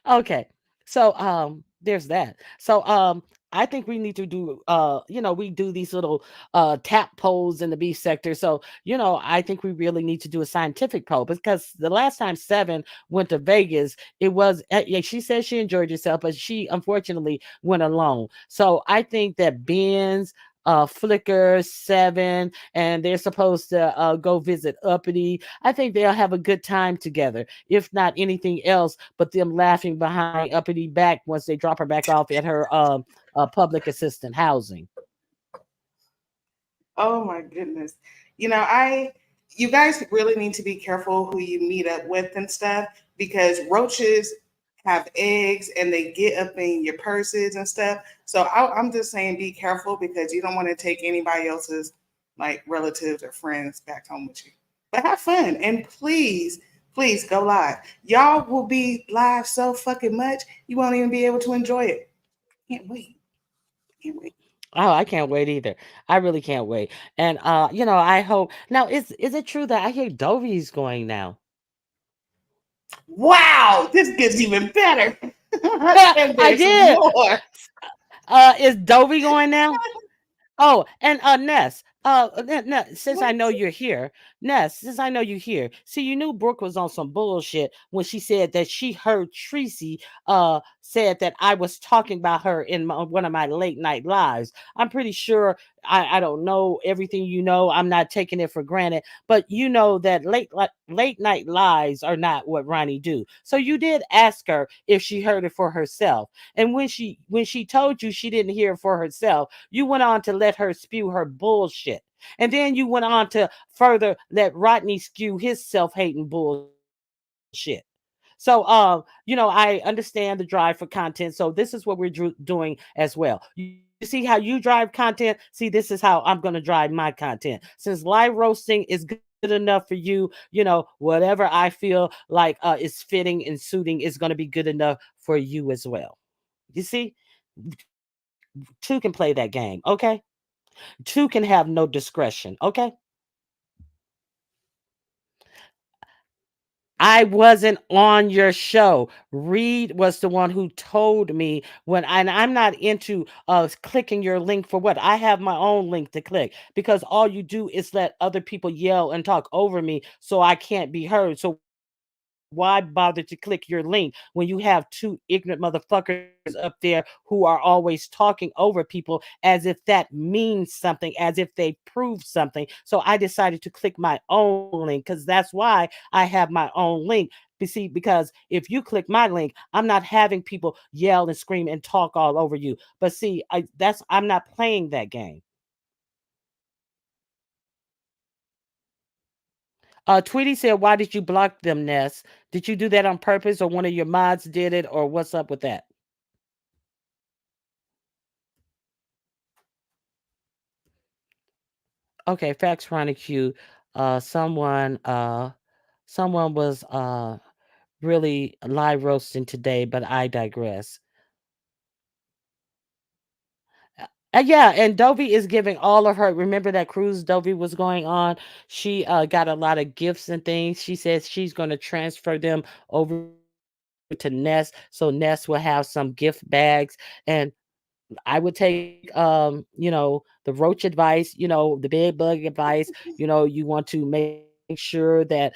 [SPEAKER 1] Okay. So there's that. So I think we need to do we do these little tap polls in the B sector. So, I think we really need to do a scientific poll because the last time Seven went to Vegas, it was yeah, she said she enjoyed herself, but she unfortunately went alone. So I think that Ben's Flicker, Seven, and they're supposed to go visit Uppity. I think they'll have a good time together, if not anything else, but them laughing behind Uppity back once they drop her back off at her public assistant housing.
[SPEAKER 2] Oh my goodness. You guys really need to be careful who you meet up with and stuff because roaches have eggs and they get up in your purses and stuff. So I'm just saying be careful because you don't want to take anybody else's like relatives or friends back home with you. But have fun and please, please go live. Y'all will be live so fucking much you won't even be able to enjoy it. Can't wait. Can't wait.
[SPEAKER 1] Oh, I can't wait either. I really can't wait. And I hope now is it true that I hear Dovey's going now?
[SPEAKER 2] Wow, this gets even better. And
[SPEAKER 1] I
[SPEAKER 2] there's
[SPEAKER 1] did.
[SPEAKER 2] more.
[SPEAKER 1] Is Dovey going now? Oh, and Ness, since I
[SPEAKER 2] What?
[SPEAKER 1] know you're here, Ness, since I know you're here, see, you knew Brooke was on some bullshit when she said that she heard Tracy said that I was talking about her in one of my late night lives. I'm pretty sure I don't know everything you know. I'm not taking it for granted, but you know that late night lives are not what Ronnie do. So you did ask her if she heard it for herself, and when she told you she didn't hear it for herself, you went on to let her spew her bullshit. And then you went on to further let Rodney spew his self-hating bullshit. So, I understand the drive for content. So this is what we're doing as well. You see how you drive content? See, this is how I'm going to drive my content. Since live roasting is good enough for you, whatever I feel like is fitting and suiting is going to be good enough for you as well. You see, two can play that game, okay? Two can have no discretion, okay? I wasn't on your show. Reed was the one who told me and I'm not into clicking your link for what? I have my own link to click because all you do is let other people yell and talk over me so I can't be heard. So why bother to click your link when you have two ignorant motherfuckers up there who are always talking over people as if that means something, as if they prove something. So I decided to click my own link because that's why I have my own link. You see, because if you click my link, I'm not having people yell and scream and talk all over you. But see, I'm not playing that game. Tweety said, "Why did you block them, Ness? Did you do that on purpose, or one of your mods did it, or what's up with that?" Okay, facts, Ronnie Q. Someone was really live roasting today, but I digress. Yeah, and Dovey is giving all of her. Remember that cruise Dovey was going on? She got a lot of gifts and things. She says she's going to transfer them over to Ness, so Ness will have some gift bags. And I would take the roach advice, the bed bug advice. You want to make sure that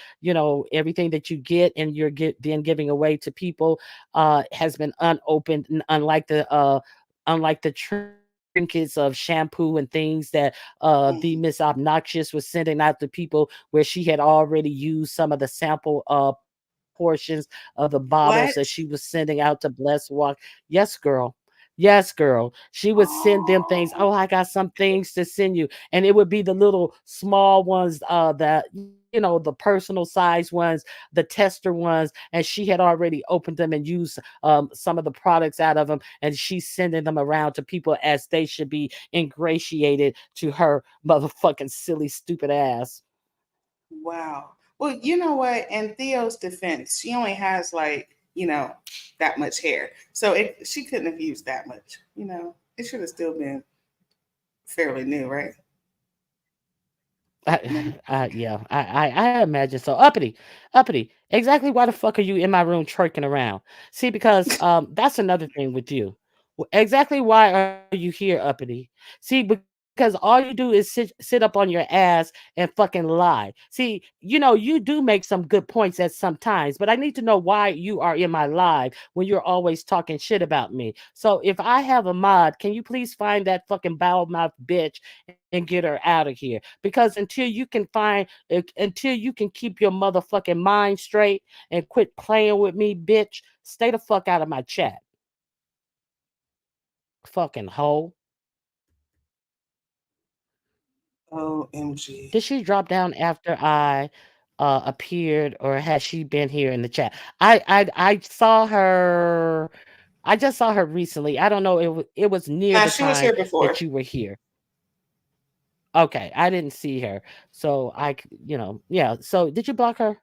[SPEAKER 1] everything that you get and you're then giving away to people has been unopened, unlike the trinkets of shampoo and things that the Miss
[SPEAKER 2] Mhm.
[SPEAKER 1] Obnoxious was sending out to people, where she had already used some of the sample portions of the bottles that she was
[SPEAKER 2] What?
[SPEAKER 1] sending out to Bless Walk. Yes, girl. Yes, girl. She would send them things. Oh, I
[SPEAKER 2] Oh,
[SPEAKER 1] got some things to send you. And it would be the little small ones, that, the personal size ones, the tester ones. And she had already opened them and used some of the products out of them. And she's sending them around to people as they should be ingratiated to her motherfucking silly, stupid ass.
[SPEAKER 2] wow. Well, you know what? In Theo's defense, she only has like, that much hair. So she couldn't have used that much. It should have still been fairly new, right?
[SPEAKER 1] I,
[SPEAKER 2] No.
[SPEAKER 1] yeah, I imagine so. Uppity. Exactly why the fuck are you in my room twerking around? See, because that's another thing with you. Exactly why are you here, Uppity? See, because all you do is sit up on your ass and fucking lie. See, you do make some good points at some times, but I need to know why you are in my live when you're always talking shit about me. So if I have a mod, can you please find that fucking foul mouth bitch and get her out of here? Because until you can keep your motherfucking mind straight and quit playing with me, bitch, stay the fuck out of my chat. Fucking hoe.
[SPEAKER 2] OMG.
[SPEAKER 1] Did she drop down after I appeared, or has she been here in the chat? I saw her. I just saw her recently. I don't know. It was near
[SPEAKER 2] Nah,
[SPEAKER 1] the
[SPEAKER 2] she was
[SPEAKER 1] time
[SPEAKER 2] here before.
[SPEAKER 1] that you were here. Okay, I didn't see her, so yeah. So did you block her?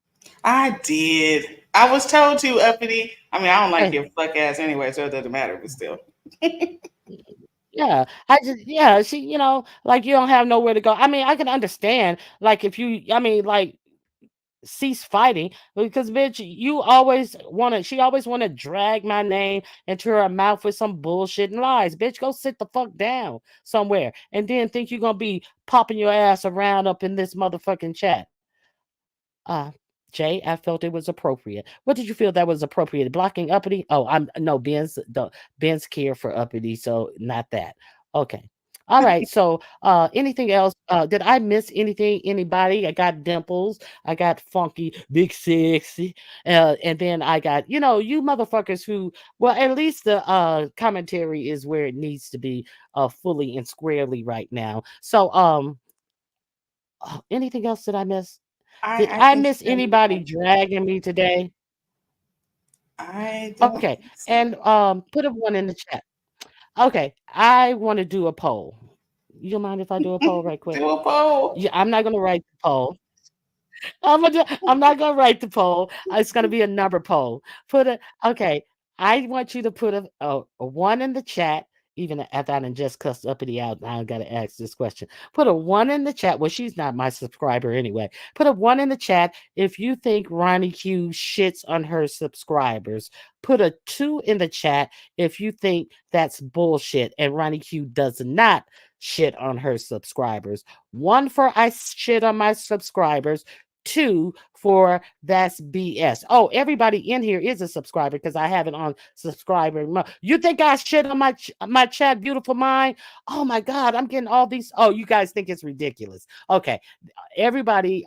[SPEAKER 2] I did. I was told to, uppity. I mean, I don't like
[SPEAKER 1] Okay.
[SPEAKER 2] your fuck ass anyway, so it doesn't matter, but still.
[SPEAKER 1] Yeah, yeah, like you don't have nowhere to go. I mean, I can understand, like, if you, I mean, like, cease fighting, because bitch, she always wanna drag my name into her mouth with some bullshit and lies. Bitch, go sit the fuck down somewhere and then think you're gonna be popping your ass around up in this motherfucking chat. Uh, Jay, I felt it was appropriate. What did you feel that was appropriate? Blocking uppity? Oh, I'm no Ben's care for uppity, so not that. Okay. All right. So anything else? Did I miss anything? Anybody? I got dimples. I got funky, big sexy. And then I got, you motherfuckers who, well, at least the commentary is where it needs to be fully and squarely right now. So anything else that I miss? Did
[SPEAKER 2] I
[SPEAKER 1] I
[SPEAKER 2] think
[SPEAKER 1] miss
[SPEAKER 2] you did
[SPEAKER 1] anybody
[SPEAKER 2] fine.
[SPEAKER 1] dragging me today?
[SPEAKER 2] I don't
[SPEAKER 1] Okay.
[SPEAKER 2] think so.
[SPEAKER 1] And put a one in the chat. Okay. I want to do a poll. You mind if I do a poll right quick?
[SPEAKER 2] Do a poll.
[SPEAKER 1] Yeah, I'm not gonna write the poll. I'm not gonna write the poll. It's gonna be a number poll. Put a Okay. I want you to put a one in the chat. Even after I done just cussed uppity out, I gotta ask this question. Put a one in the chat. Well, she's not my subscriber anyway. Put a one in the chat if you think Ronnie Q shits on her subscribers. Put a two in the chat if you think that's bullshit and Ronnie Q does not shit on her subscribers. One for I shit on my subscribers. Two for that's BS. Oh, everybody in here is a subscriber because I have it on subscriber. You think I shit on my chat, beautiful mind? Oh my God, I'm getting all these. Oh, you guys think it's ridiculous? Okay, everybody.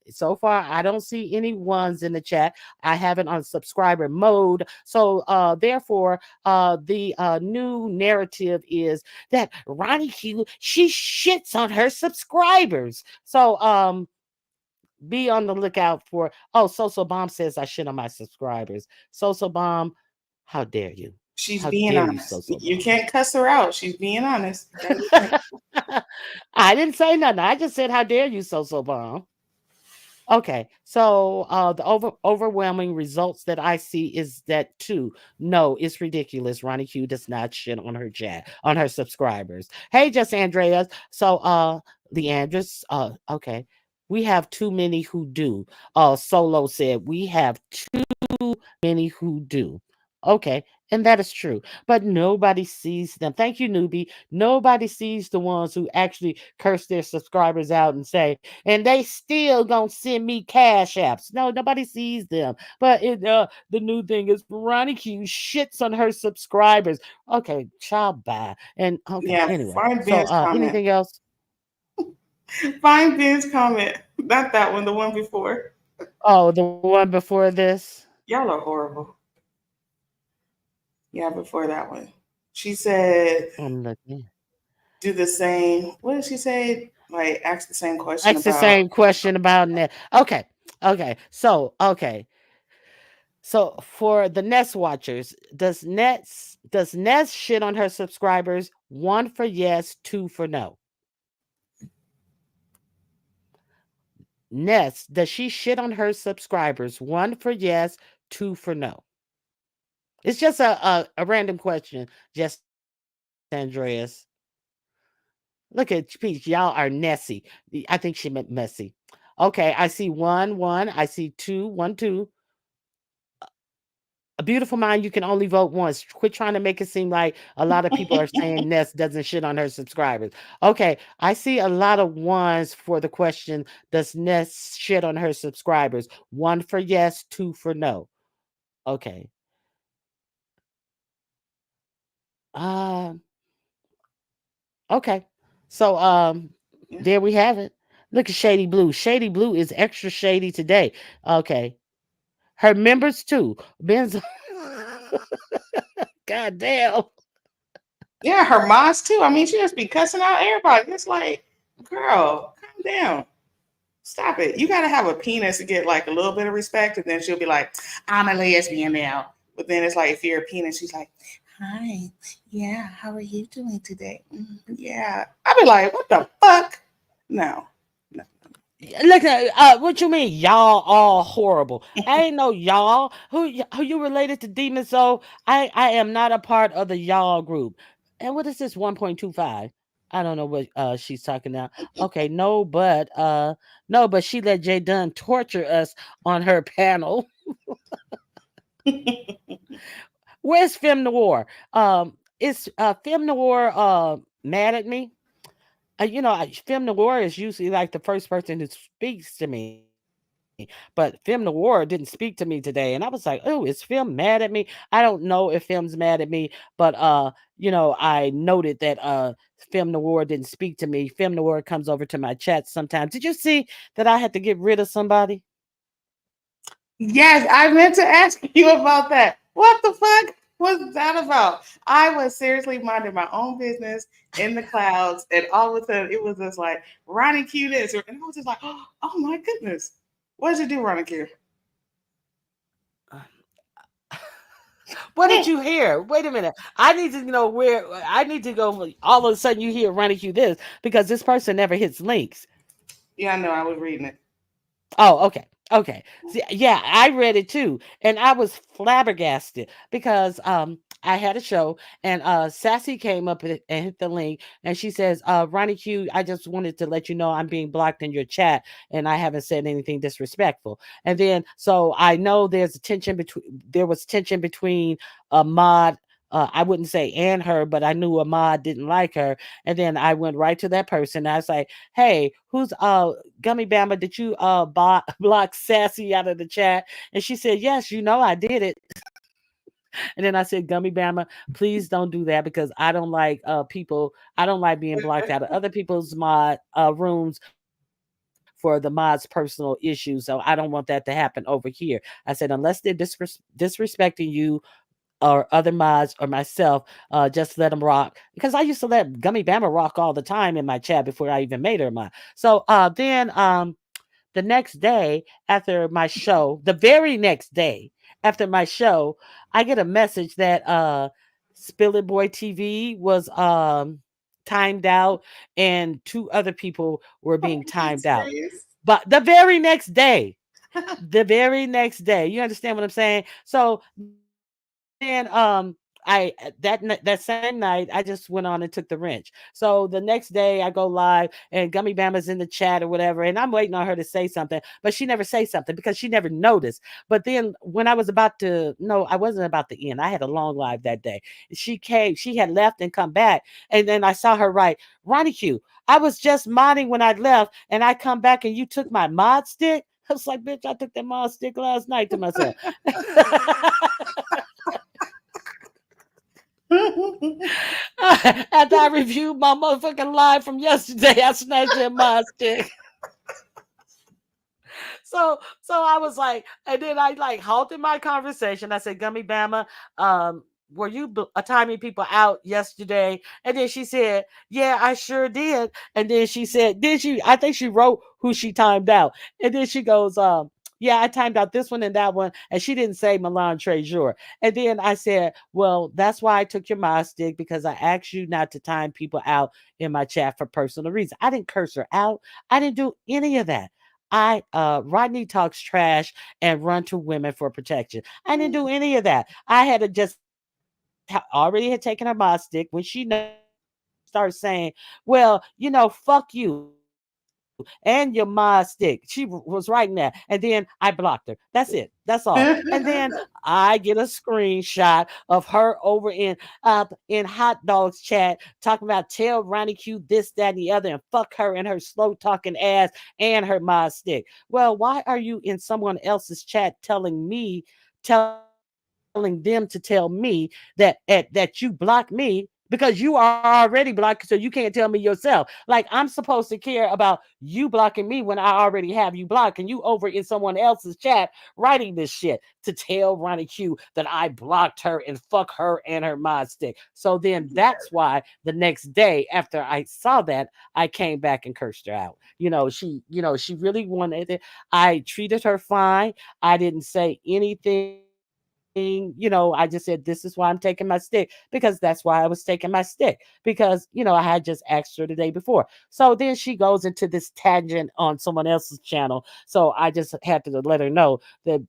[SPEAKER 1] So far I don't see any ones in the chat. I have it on subscriber mode. So therefore the new narrative is that Ronnie Q, she shits on her subscribers. So be on the lookout for. Oh, Soso Bomb says I shit on my subscribers. Soso Bomb, how dare you?
[SPEAKER 2] She's
[SPEAKER 1] How
[SPEAKER 2] being
[SPEAKER 1] dare you,
[SPEAKER 2] honest.
[SPEAKER 1] Soso
[SPEAKER 2] You
[SPEAKER 1] Bomb?
[SPEAKER 2] can't cuss her out. She's being honest. You gotta be frank.
[SPEAKER 1] I didn't say nothing. I just said, how dare you, Soso Bomb? Okay, so the overwhelming results that I see is that too. No, it's ridiculous. Ronnie Q does not shit on her chat, on her subscribers. Hey, just Andreas. So Leandris, okay. We have too many who do. Solo said we have many who do. Okay, and that is true. But nobody sees them. Thank you, newbie. Nobody sees the ones who actually curse their subscribers out and say, and they still gonna send me cash apps. No, nobody sees them. But the new thing is Ronnie Q shits on her subscribers. Okay, child bye. And okay,
[SPEAKER 2] Yeah,
[SPEAKER 1] anyway.
[SPEAKER 2] find
[SPEAKER 1] So
[SPEAKER 2] Ben's comment.
[SPEAKER 1] anything else?
[SPEAKER 2] Find Ben's comment. Not that one, the one before.
[SPEAKER 1] Oh, the one before this?
[SPEAKER 2] Y'all are horrible. Yeah, before that one. She said,
[SPEAKER 1] I'm looking.
[SPEAKER 2] do the same. What did she say? Like, ask the same question
[SPEAKER 1] Ask the
[SPEAKER 2] about.
[SPEAKER 1] same question about net. Okay. Okay. So, okay. So for the Nest watchers, does Nest shit on her subscribers? One for yes, two for no. Nest, does she shit on her subscribers? One for yes, two for no. It's just a random question, just Andreas. Look at Peach. Y'all are Nessie. I think she meant messy. Okay, I see one. I see two. A beautiful mind, you can only vote once. Quit trying to make it seem like a lot of people are saying Ness doesn't shit on her subscribers. Okay, I see a lot of ones for the question, does Ness shit on her subscribers? One for yes, two for no. Okay. Um, okay. So
[SPEAKER 2] Yeah.
[SPEAKER 1] there we have it. Look at Shady Blue. Shady Blue is extra shady today. Okay. Her members too. Ben's God damn.
[SPEAKER 2] Yeah, her moms too. I mean, she just be cussing out everybody. It's like, girl, calm down. Stop it. You gotta have a penis to get like a little bit of respect, and then she'll be like, I'm a lesbian now. But then it's like if you're a penis, she's like, hi, yeah, how are you doing today? Yeah. I'll be like, what the fuck? No. No.
[SPEAKER 1] Look at what you mean? Y'all all horrible. I ain't no y'all. Who you related to Demon Soul? I am not a part of the y'all group. And what is this 1.25? I don't know what she's talking about. Okay, no, but she let Jay Dunn torture us on her panel. Where's Femme Noir? Is Femme Noir mad at me? Femme Noir is usually like the first person who speaks to me, but Femme Noir didn't speak to me today, and I was like, "Oh, is Femme mad at me?" I don't know if Femme's mad at me, but I noted that Femme Noir didn't speak to me. Femme Noir comes over to my chat sometimes. Did you see that I had to get rid of somebody?
[SPEAKER 2] Yes, I meant to ask you about that. What the fuck was that about? I was seriously minding my own business in the clouds, and all of a sudden it was just like Ronnie Q this, and I was just like, oh my goodness, what did you do, Ronnie Q?
[SPEAKER 1] What did you hear? Wait a minute. I need to know where I need to go. All of a sudden, you hear running you this because this person never hits links.
[SPEAKER 2] Yeah, I know. I was reading it.
[SPEAKER 1] Oh, okay. Okay. See, yeah, I read it too. And I was flabbergasted because I had a show and Sassy came up and hit the link and she says, Ronnie Q, I just wanted to let you know I'm being blocked in your chat and I haven't said anything disrespectful. And then so I know there was tension between a mod I wouldn't say and her, but I knew a mod didn't like her. And then I went right to that person. I was like, hey, who's Gummy Bama, did you block Sassy out of the chat? And she said, yes, I did it. And then I said, Gummy Bama, please don't do that because I don't like people. I don't like being blocked out of other people's mod rooms for the mod's personal issues. So I don't want that to happen over here. I said, unless they're disrespecting you or other mods or myself, just let them rock. Because I used to let Gummy Bama rock all the time in my chat before I even made her mod. So then the next day after my show, the very next day after my show, I get a message that Spill It Boy TV was timed out and two other people were
[SPEAKER 2] Are
[SPEAKER 1] being
[SPEAKER 2] you
[SPEAKER 1] timed out.
[SPEAKER 2] serious?
[SPEAKER 1] But the very next day, the very next day. You understand what I'm saying? So then that same night I just went on and took the wrench. So the next day I go live and Gummy Bama's in the chat or whatever, and I'm waiting on her to say something, but she never say something because she never noticed. But then when I was about to no, I wasn't about to end. I had a long live that day. She had left and come back, and then I saw her write, Ronnie Q, I was just modding when I left, and I come back and you took my mod stick. I was like, bitch, I took that mod stick last night to myself. After I reviewed my motherfucking live from yesterday, I snatched that mod stick. So I was like, and then I like halted my conversation. I said, Gummy Bama, were you timing people out yesterday? And then she said, yeah, I sure did. And then she said, did she? I think she wrote who she timed out. And then she goes, yeah, I timed out this one and that one. And she didn't say Milan Trejor. And then I said, well, that's why I took your mod stick because I asked you not to time people out in my chat for personal reasons. I didn't curse her out. I didn't do any of that. Rodney talks trash and run to women for protection. I didn't do any of that. I had to just already had taken her mod stick when she noticed it. She started saying, "Well, fuck you and your mod stick." She was writing that, and then I blocked her. That's it. That's all. And then I get a screenshot of her over in Hot Dogs chat talking about tell Ronnie Q this, that, and the other, and fuck her and her slow talking ass and her mod stick. Well, why are you in someone else's chat telling them to tell me that you block me because you are already blocked, so you can't tell me yourself. Like I'm supposed to care about you blocking me when I already have you blocked, and you over in someone else's chat writing this shit to tell Ronnie Q that I blocked her and fuck her and her mod stick. So then that's why the next day after I saw that, I came back and cursed her out. She really wanted it. I treated her fine. I didn't say anything. I just said, this is why I'm taking my stick because that's why I was taking my stick because, I had just asked her the day before. So then she goes into this tangent on someone else's channel. So I just had to let her know that,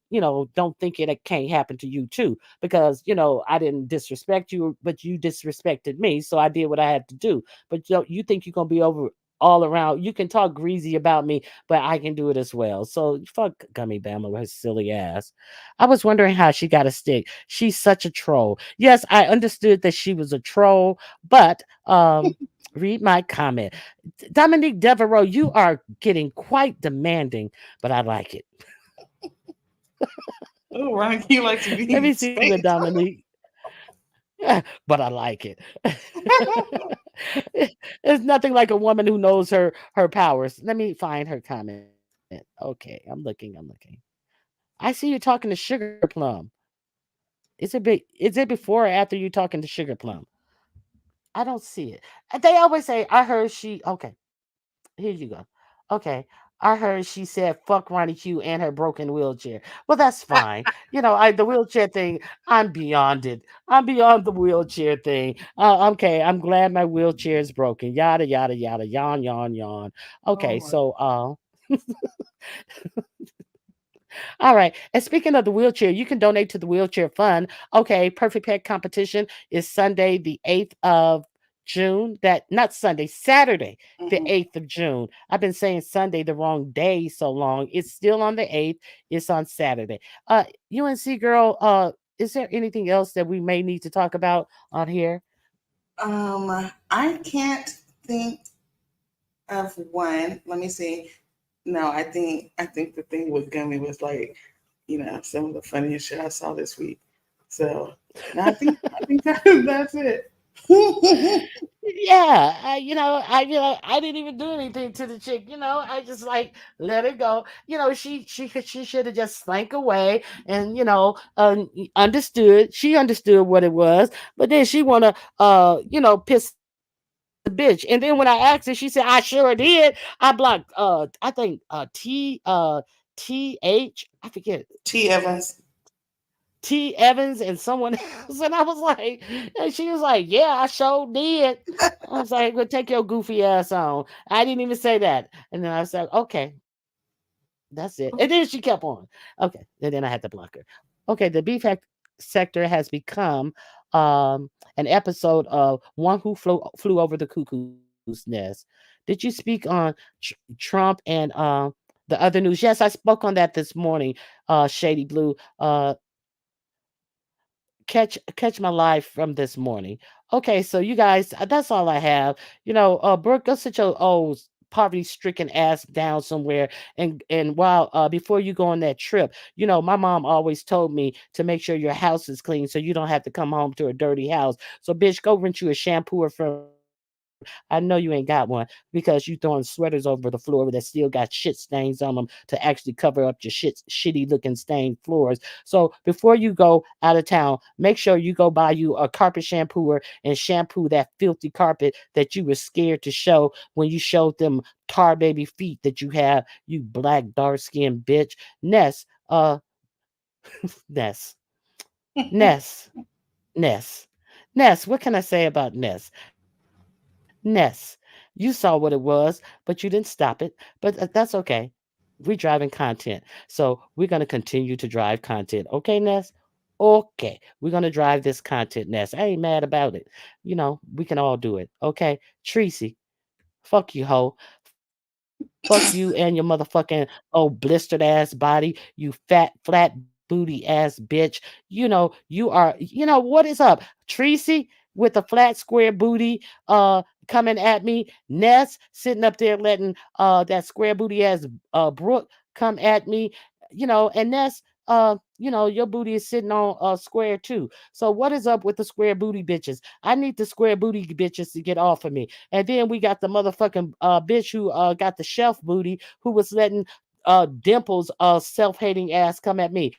[SPEAKER 1] don't think it can't happen to you too because, I didn't disrespect you, but you disrespected me. So I did what I had to do. But you think you're going to be over all around. You can talk greasy about me, but I can do it as well. So fuck Gummy Bama with her silly ass. I was wondering how she got a stick. She's such a troll. Yes, I understood that she was a troll, but read my comment. Dominique Devereaux, you are getting quite demanding, but I like it.
[SPEAKER 2] Oh, Ronnie likes to
[SPEAKER 1] Let
[SPEAKER 2] be
[SPEAKER 1] me see what
[SPEAKER 2] spanked.
[SPEAKER 1] Dominique. But I like it. It's nothing like a woman who knows her powers. Let me find her comment. Okay, I'm looking. I see you talking to Sugar Plum. Is it before or after you talking to Sugar Plum? I don't see it. They always say, I heard she okay, here you go. Okay. I heard she said fuck Ronnie Q and her broken wheelchair. Well, that's fine. The wheelchair thing, I'm beyond it. I'm beyond the wheelchair thing. Okay, I'm glad my wheelchair is broken. Yada yada yada. Yawn yawn yawn.
[SPEAKER 2] Oh
[SPEAKER 1] Okay,
[SPEAKER 2] my.
[SPEAKER 1] so all right. And speaking of the wheelchair, you can donate to the wheelchair fund. Okay, Perfect Pet competition is Sunday, the 8th of June. That not Sunday, Saturday, the
[SPEAKER 2] Mhm.
[SPEAKER 1] 8th of June. I've been saying Sunday the wrong day so long. It's still on the 8th. It's on Saturday. UNC girl, is there anything else that we may need to talk about on here?
[SPEAKER 2] I can't think of one. Let me see. No, I think the thing with Gummy was like, some of the funniest shit I saw this week. So no, I think that's it.
[SPEAKER 1] Yeah, I didn't even do anything to the chick. I just like let it go. She should have just slank away and understood. She understood what it was, but then she wanna piss off bitch. And then when I asked her, she said, I sure did. I blocked I think TH, I forget,
[SPEAKER 2] T. Evans.
[SPEAKER 1] T Evans and someone else. And I was like, and she was like, yeah, I sure did. I was like, well, take your goofy ass on. I didn't even say that. And then I was like, okay, that's it. And then she kept on. Okay. And then I had to block her. Okay. The sector has become an episode of One Who Flew Over the Cuckoo's Nest. Did you speak on Trump and the other news? Yes, I spoke on that this morning, Shady Blue. Catch my life from this morning. Okay, so you guys, that's all I have. Brooke, go sit your old poverty stricken ass down somewhere, and while before you go on that trip, my mom always told me to make sure your house is clean so you don't have to come home to a dirty house. So bitch, go rent you a shampooer from, I know you ain't got one, because you throwing sweaters over the floor that still got shit stains on them to actually cover up your shitty looking stained floors. So before you go out of town, make sure you go buy you a carpet shampooer and shampoo that filthy carpet that you were scared to show when you showed them tar baby feet that you have, you black dark skinned bitch. Ness, Ness, Ness, Ness. Ness, what can I say about Ness? Ness, you saw what it was, but you didn't stop it. But that's okay. We driving content. So we're going to continue to drive content. Okay, Ness? Okay. We're going to drive this content, Ness. I ain't mad about it. We can all do it. Okay? Tracy, fuck you, hoe. Fuck you and your motherfucking blistered ass body, you fat booty ass bitch. You are, what is up? Tracy with the flat square booty coming at me. Ness sitting up there letting that square booty ass Brooke come at me. And Ness, your booty is sitting on square too. So what is up with the square booty bitches? I need the square booty bitches to get off of me. And then we got the motherfucking bitch who got the shelf booty who was letting Dimples self-hating ass come at me.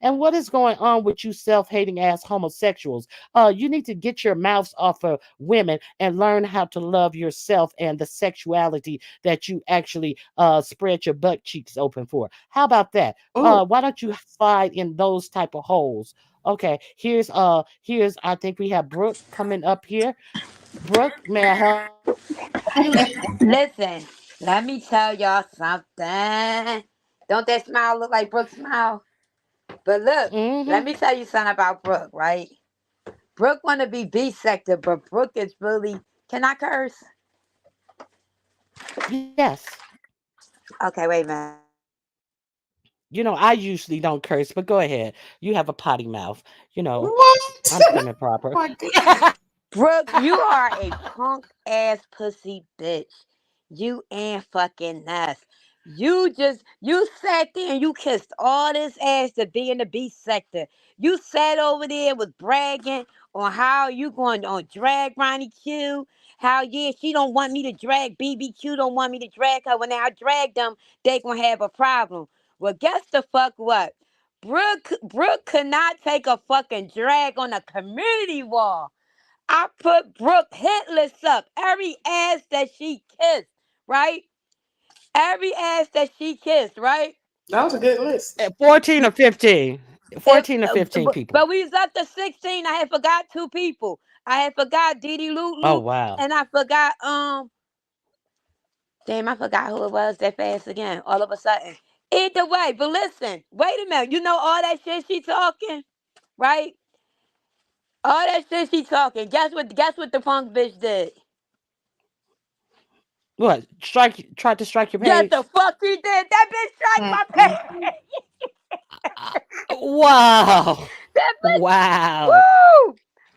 [SPEAKER 1] And what is going on with you self-hating ass homosexuals? You need to get your mouths off of women and learn how to love yourself and the sexuality that you actually spread your butt cheeks open for. How about that?
[SPEAKER 2] Oh,
[SPEAKER 1] Why don't you slide in those type of holes? Okay, here's I think we have Brooke coming up here. Brooke, may I help you?
[SPEAKER 3] Listen, let me tell y'all something. Don't that smile look like Brooke's smile? But look,
[SPEAKER 1] Mm-hmm.
[SPEAKER 3] let me tell you something about Brooke, right? Brooke want to be B-sector, but Brooke is really. Can I curse?
[SPEAKER 1] Yes.
[SPEAKER 3] Okay, wait a minute.
[SPEAKER 1] I usually don't curse, but go ahead. You have a potty mouth.
[SPEAKER 2] what?
[SPEAKER 1] I'm prim and
[SPEAKER 2] Oh
[SPEAKER 1] proper.
[SPEAKER 2] my goodness.
[SPEAKER 3] Brooke, you are a punk ass pussy bitch. You and fucking us. You sat there and you kissed all this ass to be in the B sector. You sat over there was bragging on how you going on drag Ronnie Q. How yeah, she don't want me to drag BBQ, don't want me to drag her. When I drag them, they gonna have a problem. Well, guess the fuck what? Brooke could not take a fucking drag on a community wall. I put Brooke hit list up. Every ass that she kissed, right? Every ass that she kissed, right?
[SPEAKER 2] That was a good list.
[SPEAKER 1] 14 or 15.
[SPEAKER 3] It,
[SPEAKER 1] 14 or 15 people.
[SPEAKER 3] but we was up to 16. I had forgot two people. I had forgot Dee Dee Loot
[SPEAKER 1] Oh,
[SPEAKER 3] Loot,
[SPEAKER 1] wow.
[SPEAKER 3] and I forgot damn, I forgot who it was that fast again. All of a sudden. Either way, but listen, wait a minute. You know all that shit she talking, right? All that shit she talking. Guess what the punk bitch did?
[SPEAKER 1] What? Tried to strike your
[SPEAKER 3] Yes, the
[SPEAKER 1] page?
[SPEAKER 3] fuck he did. That bitch strike my
[SPEAKER 2] Mm-mm.
[SPEAKER 3] page.
[SPEAKER 1] Uh, wow.
[SPEAKER 3] That bitch.
[SPEAKER 1] Wow.
[SPEAKER 3] Woo!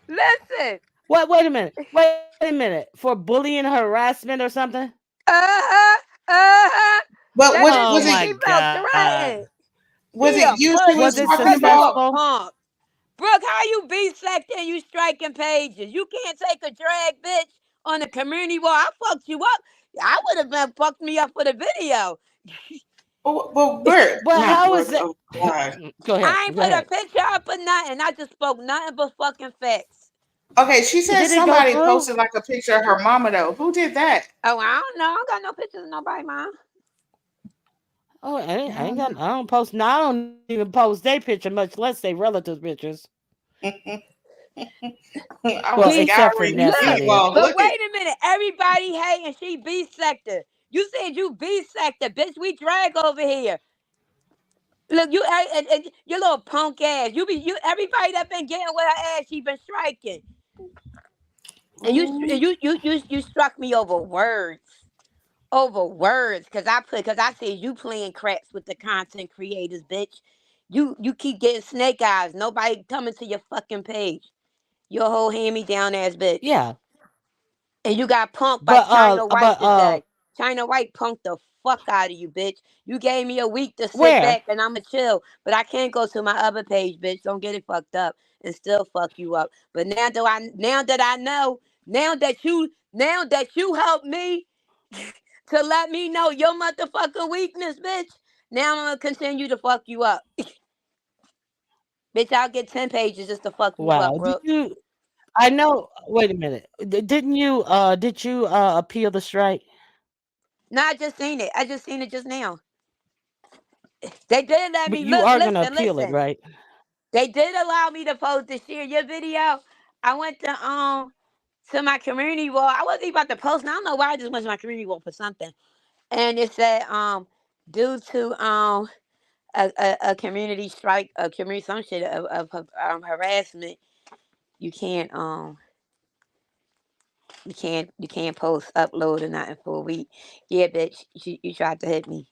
[SPEAKER 3] Listen.
[SPEAKER 1] What? Wait a minute. Wait a minute. For bullying, harassment, or something?
[SPEAKER 3] Uh-huh. Uh-huh.
[SPEAKER 2] But
[SPEAKER 3] That
[SPEAKER 2] was
[SPEAKER 3] bitch
[SPEAKER 1] Oh
[SPEAKER 2] was
[SPEAKER 3] said
[SPEAKER 2] it
[SPEAKER 1] my
[SPEAKER 3] she felt
[SPEAKER 1] God.
[SPEAKER 3] threatened.
[SPEAKER 2] was
[SPEAKER 3] She
[SPEAKER 2] it
[SPEAKER 3] a
[SPEAKER 2] you she
[SPEAKER 1] Was
[SPEAKER 2] was
[SPEAKER 1] it
[SPEAKER 3] pussy.
[SPEAKER 2] talking
[SPEAKER 3] Brooke, you
[SPEAKER 2] about?
[SPEAKER 3] a
[SPEAKER 1] successful?
[SPEAKER 3] punk. Brooke, how you be sect and you striking pages? You can't take a drag bitch on the community wall. I fucked you up. I would have been fucked me up for the video.
[SPEAKER 2] Well, Brooke,
[SPEAKER 1] But
[SPEAKER 2] not
[SPEAKER 1] how is
[SPEAKER 2] Brooke.
[SPEAKER 1] that?
[SPEAKER 2] Oh God.
[SPEAKER 1] Go ahead.
[SPEAKER 3] I ain't
[SPEAKER 1] Go
[SPEAKER 3] put a
[SPEAKER 1] ahead.
[SPEAKER 3] picture up or nothing. I just spoke nothing but fucking facts.
[SPEAKER 2] Okay, she said
[SPEAKER 1] Did it go
[SPEAKER 2] somebody
[SPEAKER 1] through?
[SPEAKER 2] posted like a picture of her mama though. Who did that?
[SPEAKER 3] Oh, I don't know. I don't got no pictures of nobody, mom.
[SPEAKER 1] Oh, I
[SPEAKER 2] I
[SPEAKER 1] ain't
[SPEAKER 2] don't
[SPEAKER 1] got. I don't post. No, I don't even post their picture, much less they relatives' pictures.
[SPEAKER 2] know. I
[SPEAKER 1] Well,
[SPEAKER 2] was
[SPEAKER 3] See,
[SPEAKER 1] except for
[SPEAKER 2] scouring the
[SPEAKER 1] Ness, that
[SPEAKER 3] look,
[SPEAKER 1] is.
[SPEAKER 2] feed
[SPEAKER 3] but
[SPEAKER 2] looking.
[SPEAKER 3] wait a minute. Everybody hating. She B sector. You said you B sector, bitch. We drag over here. Look, you and your little punk ass. You everybody that been getting with her ass, she been striking. And
[SPEAKER 2] Ooh.
[SPEAKER 3] you struck me over words. Over words. Cause I said you playing craps with the content creators, bitch. You keep getting snake eyes. Nobody coming to your fucking page. Your whole hand me down ass bitch.
[SPEAKER 1] Yeah,
[SPEAKER 3] And you got punked by
[SPEAKER 1] but
[SPEAKER 3] China White
[SPEAKER 1] but
[SPEAKER 3] today. China White punked the fuck out of you, bitch. You gave me a week to sit
[SPEAKER 1] where?
[SPEAKER 3] back and I'ma chill. But I can't go to my other page, bitch. Don't get it fucked up and still fuck you up. But now that you helped me to let me know your motherfucking weakness, bitch. Now I'm gonna continue to fuck you up. Bitch, I'll get 10 pages just to fuck you up,
[SPEAKER 1] Wow. Did
[SPEAKER 3] Brooke.
[SPEAKER 1] you? I know. Wait a minute. Didn't you? Did you appeal the strike?
[SPEAKER 3] No, I just seen it. I just seen it just now. They did let
[SPEAKER 1] But
[SPEAKER 3] me
[SPEAKER 1] you
[SPEAKER 3] look,
[SPEAKER 1] are gonna
[SPEAKER 3] listen,
[SPEAKER 1] appeal it,
[SPEAKER 3] listen.
[SPEAKER 1] right?
[SPEAKER 3] They did allow me to post to share your video. I went to my community wall. I wasn't even about to post. And I don't know why I just went to my community wall for something. And it said due to a community strike, a community some shit of harassment, you can't you can't post, upload or nothing for a week. Yeah, bitch, you tried to hit me.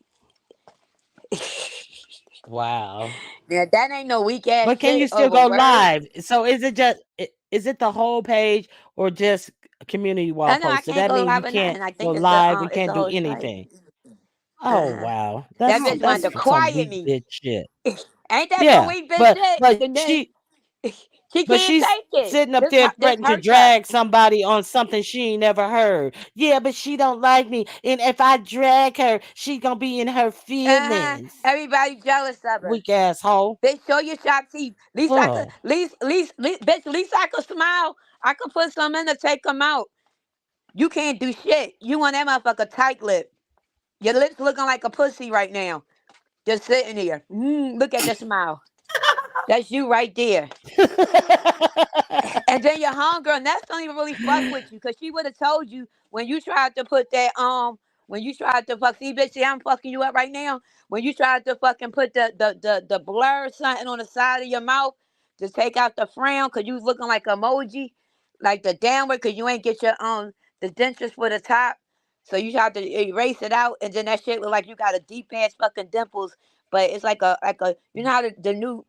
[SPEAKER 1] Wow.
[SPEAKER 3] Now that ain't no weak ass
[SPEAKER 1] But can you
[SPEAKER 3] shit
[SPEAKER 1] still
[SPEAKER 3] over
[SPEAKER 1] go
[SPEAKER 3] words.
[SPEAKER 1] live? So is it just is it the whole page or just community wall
[SPEAKER 3] I know I
[SPEAKER 1] posts? So
[SPEAKER 3] can't
[SPEAKER 1] that
[SPEAKER 3] go
[SPEAKER 1] means you
[SPEAKER 3] live or
[SPEAKER 1] can't
[SPEAKER 3] nothing. I
[SPEAKER 1] go
[SPEAKER 3] think
[SPEAKER 1] live and
[SPEAKER 3] it's the
[SPEAKER 1] can't do
[SPEAKER 3] whole strike.
[SPEAKER 1] anything. Oh
[SPEAKER 3] Uh-huh.
[SPEAKER 1] wow,
[SPEAKER 3] That
[SPEAKER 2] Oh
[SPEAKER 3] bitch wanted
[SPEAKER 1] that's
[SPEAKER 3] to
[SPEAKER 2] damn.
[SPEAKER 1] some
[SPEAKER 3] quiet
[SPEAKER 1] weak
[SPEAKER 3] me.
[SPEAKER 1] bitch shit.
[SPEAKER 3] Ain't that some
[SPEAKER 1] Yeah,
[SPEAKER 3] weak bitch shit?
[SPEAKER 1] but
[SPEAKER 3] And then she
[SPEAKER 1] but
[SPEAKER 3] can't
[SPEAKER 1] she's
[SPEAKER 3] take it.
[SPEAKER 1] sitting up
[SPEAKER 3] This
[SPEAKER 1] there
[SPEAKER 3] this
[SPEAKER 1] threatening to
[SPEAKER 3] hurt her.
[SPEAKER 1] drag somebody on something she ain't never heard. Yeah, but she don't like me, and if I drag her, she gonna be in her feelings.
[SPEAKER 3] Everybody jealous of her.
[SPEAKER 1] Weak asshole.
[SPEAKER 3] Bitch, show your sharp teeth. Least I could,
[SPEAKER 1] Oh.
[SPEAKER 3] bitch. Least I could smile. I could put some in to take them out. You can't do shit. You want that motherfucker tight lip. Your lips looking like a pussy right now. Just sitting here. Look at the smile. That's you right there. And then your homegirl, Ness don't even really fuck with you because she would have told you when you tried to put that when you tried to fuck, see bitch, see I'm fucking you up right now. When you tried to fucking put the blur something on the side of your mouth to take out the frown because you was looking like emoji, like the downward because you ain't get your the dentures for the top. So you tried to erase it out and then that shit look like you got a deep ass fucking dimples, but it's like a you know how the new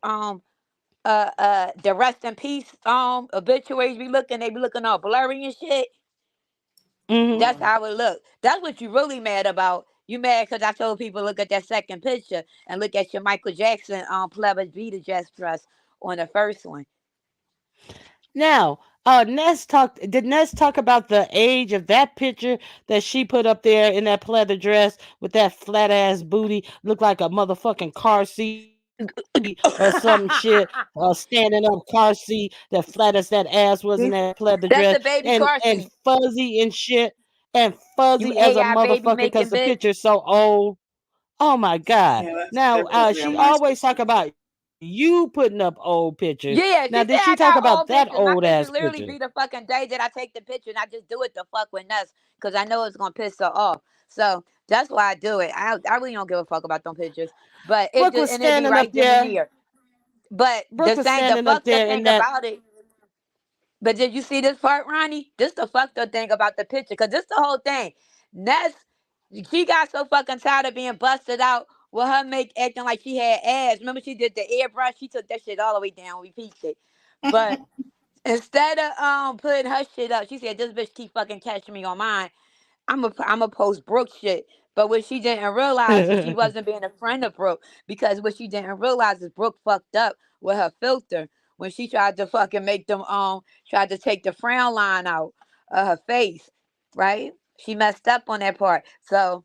[SPEAKER 3] the rest in peace obituaries be looking, they be looking all blurry and shit.
[SPEAKER 1] Hmm.
[SPEAKER 3] That's
[SPEAKER 2] Lord.
[SPEAKER 3] how it look. That's what you really mad about. You mad because I told people look at that second picture and look at your Michael Jackson pleather Vita dress on the first one.
[SPEAKER 1] Now, Ness talk about the age of that picture that she put up there in that pleather dress with that flat ass booty, look like a motherfucking car seat or some shit, standing up car seat, that flat as that ass was in that pleather dress,
[SPEAKER 3] That's a
[SPEAKER 1] and
[SPEAKER 3] baby car seat.
[SPEAKER 1] fuzzy and shit, and fuzzy
[SPEAKER 3] You
[SPEAKER 1] as a
[SPEAKER 3] AI baby
[SPEAKER 1] motherfucker because the
[SPEAKER 3] making bitch.
[SPEAKER 1] picture's so old. Oh my god!
[SPEAKER 2] Yeah, that's
[SPEAKER 1] Now,
[SPEAKER 2] definitely a
[SPEAKER 1] she always
[SPEAKER 2] MySpace
[SPEAKER 1] talk
[SPEAKER 2] picture.
[SPEAKER 1] about you putting up old pictures. Now,
[SPEAKER 3] Yeah,
[SPEAKER 1] did
[SPEAKER 3] she
[SPEAKER 1] she
[SPEAKER 3] said
[SPEAKER 1] talk
[SPEAKER 3] I
[SPEAKER 1] about
[SPEAKER 3] got
[SPEAKER 1] that
[SPEAKER 3] all
[SPEAKER 1] old
[SPEAKER 3] pictures. My
[SPEAKER 1] ass
[SPEAKER 3] pictures
[SPEAKER 1] picture?
[SPEAKER 3] literally be the fucking day that I take the picture, and I just do it to fuck with Ness because I know it's gonna piss her off. So that's why I do it. I really don't give a fuck about them pictures, but it
[SPEAKER 1] Brooke
[SPEAKER 3] just
[SPEAKER 1] was
[SPEAKER 3] and it be
[SPEAKER 1] standing up
[SPEAKER 3] right then and
[SPEAKER 1] there.
[SPEAKER 3] there. But
[SPEAKER 1] Brooke was
[SPEAKER 3] the
[SPEAKER 1] standing up
[SPEAKER 3] fucked up
[SPEAKER 1] there in
[SPEAKER 3] thing
[SPEAKER 1] that.
[SPEAKER 3] about it. But did you see this part, Ronnie? This the fucked up thing about the picture, cause this the whole thing. Ness, she got so fucking tired of being busted out with her make acting like she had ass. Remember she did the airbrush? She took that shit all the way down. We peeped it, but instead of putting her shit up, she said this bitch keep fucking catching me on mine. I'm a post Brooke shit. But what she didn't realize is she wasn't being a friend of Brooke because what she didn't realize is Brooke fucked up with her filter when she tried to fucking make them tried to take the frown line out of her face, right? She messed up on that part, so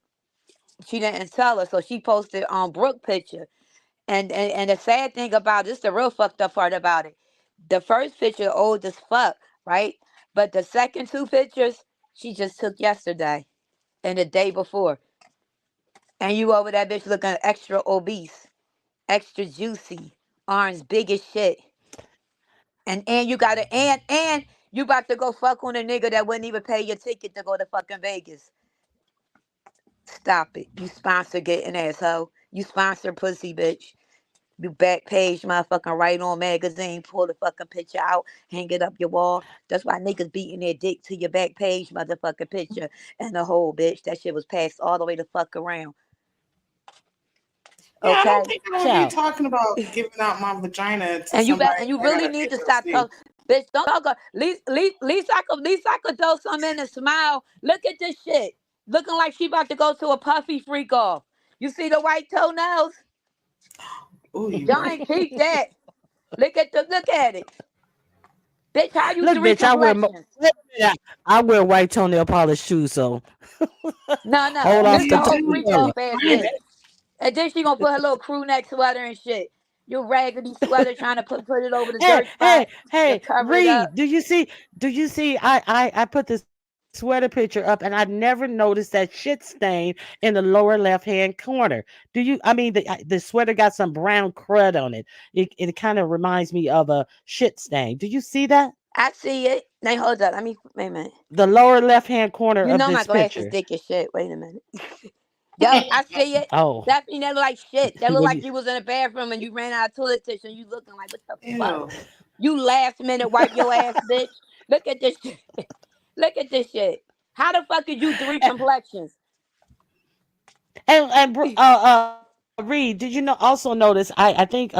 [SPEAKER 3] she didn't tell her. So she posted on Brooke picture, and the sad thing about this, the real fucked up part about it, the first picture old as fuck. right? But the second two pictures she just took yesterday and the day before, and you over that bitch looking extra obese, extra juicy, arms big as shit, and you got to and you about to go fuck on a nigga that wouldn't even pay your ticket to go to fucking Vegas. Stop it. You sponsor getting asshole. You sponsor pussy bitch. You back page motherfucking right on magazine, pull the fucking picture out, hang it up your wall. That's why niggas beating their dick to your back page motherfucking picture and the whole bitch. That shit was passed all the way the fuck around.
[SPEAKER 2] Yeah, I don't
[SPEAKER 3] Okay?
[SPEAKER 2] think I would be
[SPEAKER 1] Child.
[SPEAKER 2] talking about giving out my vagina to
[SPEAKER 3] And you
[SPEAKER 2] somebody
[SPEAKER 3] bet and you
[SPEAKER 2] that got
[SPEAKER 3] really
[SPEAKER 2] a
[SPEAKER 3] need to
[SPEAKER 2] picture of
[SPEAKER 3] stop
[SPEAKER 2] me.
[SPEAKER 3] talking. Bitch, don't talk. Least I could throw some in and smile. Look at this shit. Looking like she about to go to a puffy freak off. You see the white toenails?
[SPEAKER 2] Oh, you
[SPEAKER 3] Y'all
[SPEAKER 2] right.
[SPEAKER 3] ain't peep that. Look at it. Bitch, how you
[SPEAKER 1] Look,
[SPEAKER 3] three
[SPEAKER 1] bitch,
[SPEAKER 3] complexions?
[SPEAKER 1] wait a minute, I wear white toenail polish too, so
[SPEAKER 3] No.
[SPEAKER 1] hold
[SPEAKER 2] Oh,
[SPEAKER 1] off
[SPEAKER 3] This
[SPEAKER 1] the
[SPEAKER 3] a
[SPEAKER 2] you
[SPEAKER 3] whole
[SPEAKER 2] do.
[SPEAKER 3] freak
[SPEAKER 1] toenail.
[SPEAKER 3] off ass
[SPEAKER 2] Right.
[SPEAKER 3] bitch. And then she gonna put her little crew neck sweater and shit. You raggedy sweater trying to put it over the
[SPEAKER 1] Hey,
[SPEAKER 3] dirt spot
[SPEAKER 1] hey,
[SPEAKER 3] to
[SPEAKER 1] hey,
[SPEAKER 3] cover it up.
[SPEAKER 1] Reed, do you see I put the sweater picture up and I never noticed that shit stain in the lower left hand corner. Do you I mean the sweater got some brown crud on it. It kind of reminds me of a shit stain. Do you see that?
[SPEAKER 3] I see it. Now hold up. Let me wait a minute.
[SPEAKER 1] The lower left hand corner
[SPEAKER 3] You
[SPEAKER 1] of
[SPEAKER 3] know my
[SPEAKER 1] this
[SPEAKER 3] glasses
[SPEAKER 1] picture.
[SPEAKER 3] thick as shit. Wait a minute. Yup, I see it.
[SPEAKER 1] Oh,
[SPEAKER 3] Definitely that look like shit. That look
[SPEAKER 1] what
[SPEAKER 3] like
[SPEAKER 1] you
[SPEAKER 3] you was in the bathroom and you ran out of toilet tissue and you looking like what the fuck?
[SPEAKER 2] Ew.
[SPEAKER 3] You last minute wipe your ass, bitch. Look at this shit. Look at this shit. How the fuck did you three complexions?
[SPEAKER 1] Reed, did you know also notice I think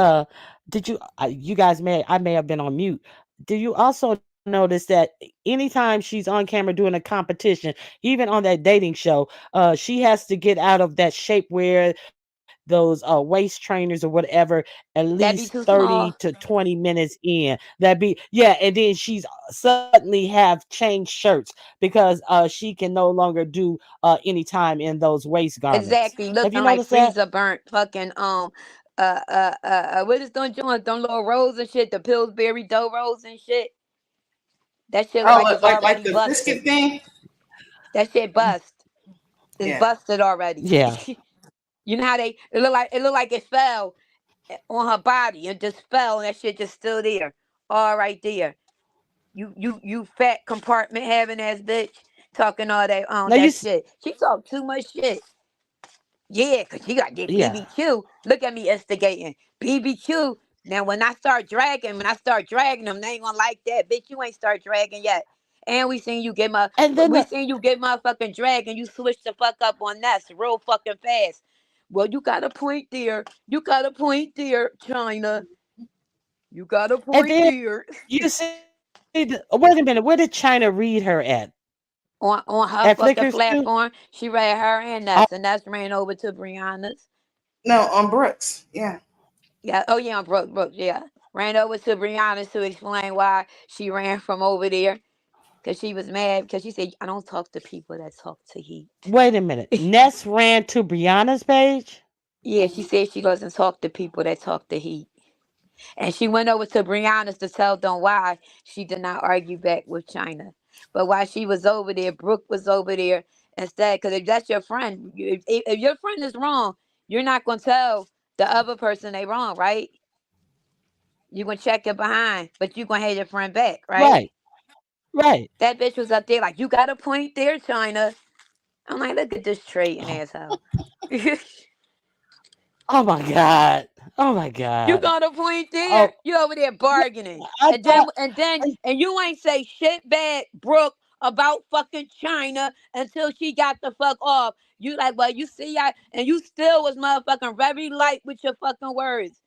[SPEAKER 1] did you guys may I may have been on mute. Do you also notice that anytime she's on camera doing a competition, even on that dating show, she has to get out of that shapewear, those waist trainers or whatever, at least
[SPEAKER 3] That be too
[SPEAKER 1] 30
[SPEAKER 3] small.
[SPEAKER 1] to 20 minutes in. That be yeah, and then she's suddenly have changed shirts because she can no longer do any time in those waist garments.
[SPEAKER 3] Exactly.
[SPEAKER 1] Have you
[SPEAKER 3] Looking like
[SPEAKER 1] noticed that?
[SPEAKER 3] freezer burnt fucking what is them joints, them little rolls and shit, the Pillsbury dough rolls and shit. That shit look
[SPEAKER 2] Oh,
[SPEAKER 3] like it's
[SPEAKER 2] like
[SPEAKER 3] already
[SPEAKER 2] the
[SPEAKER 3] busted.
[SPEAKER 2] biscuit thing.
[SPEAKER 3] That shit bust. It's
[SPEAKER 2] Yeah.
[SPEAKER 3] busted already.
[SPEAKER 1] Yeah.
[SPEAKER 3] You know how it look like it fell on her body and just fell and that shit just still there. All right there. You fat compartment having ass bitch talking all that
[SPEAKER 1] Now
[SPEAKER 3] that shit. She talk too much shit. Yeah, cause she got that
[SPEAKER 1] yeah.
[SPEAKER 3] BBQ. Look at me instigating BBQ. Now when I start dragging them, they ain't gonna like that, bitch. You ain't start dragging yet. And
[SPEAKER 1] And then
[SPEAKER 3] we seen you get motherfucking drag and you switch the fuck up on that real fucking fast. Well, you got a point there. You got a point there, China. You got a
[SPEAKER 1] and
[SPEAKER 3] point
[SPEAKER 1] then
[SPEAKER 3] there.
[SPEAKER 1] you see wait a minute, where did China read her at
[SPEAKER 3] On her
[SPEAKER 1] Flickers
[SPEAKER 3] fucking
[SPEAKER 1] too?
[SPEAKER 3] platform, she ran her and that's ran over to Brianna's.
[SPEAKER 2] No, on Brooks. Yeah.
[SPEAKER 3] Yeah. Oh yeah, Brooke. Yeah, ran over to Brianna to explain why she ran from over there because she was mad because she said I don't talk to people that talk to heat.
[SPEAKER 1] Wait a minute. Ness ran to Brianna's page?
[SPEAKER 3] Yeah, she said she doesn't talk to people that talk to heat, and she went over to Brianna's to tell them why she did not argue back with China. But while she was over there, Brooke was over there instead. Because if that's your friend, if your friend is wrong, you're not gonna tell the other person they wrong, right? You gonna check it behind, but you gonna hate your friend back, right?
[SPEAKER 1] Right. Right.
[SPEAKER 3] That bitch was up there like, you got a point there, China. I'm like, look at this trading
[SPEAKER 1] Oh,
[SPEAKER 3] asshole.
[SPEAKER 1] oh my god. Oh my
[SPEAKER 3] You
[SPEAKER 1] god.
[SPEAKER 3] got a point there.
[SPEAKER 1] Oh,
[SPEAKER 3] You over there
[SPEAKER 1] yeah,
[SPEAKER 3] bargaining,
[SPEAKER 1] I thought
[SPEAKER 3] and you ain't say shit bad, Brooke, about fucking China until she got the fuck off. You like, well, you see, and you still was motherfucking very light with your fucking words.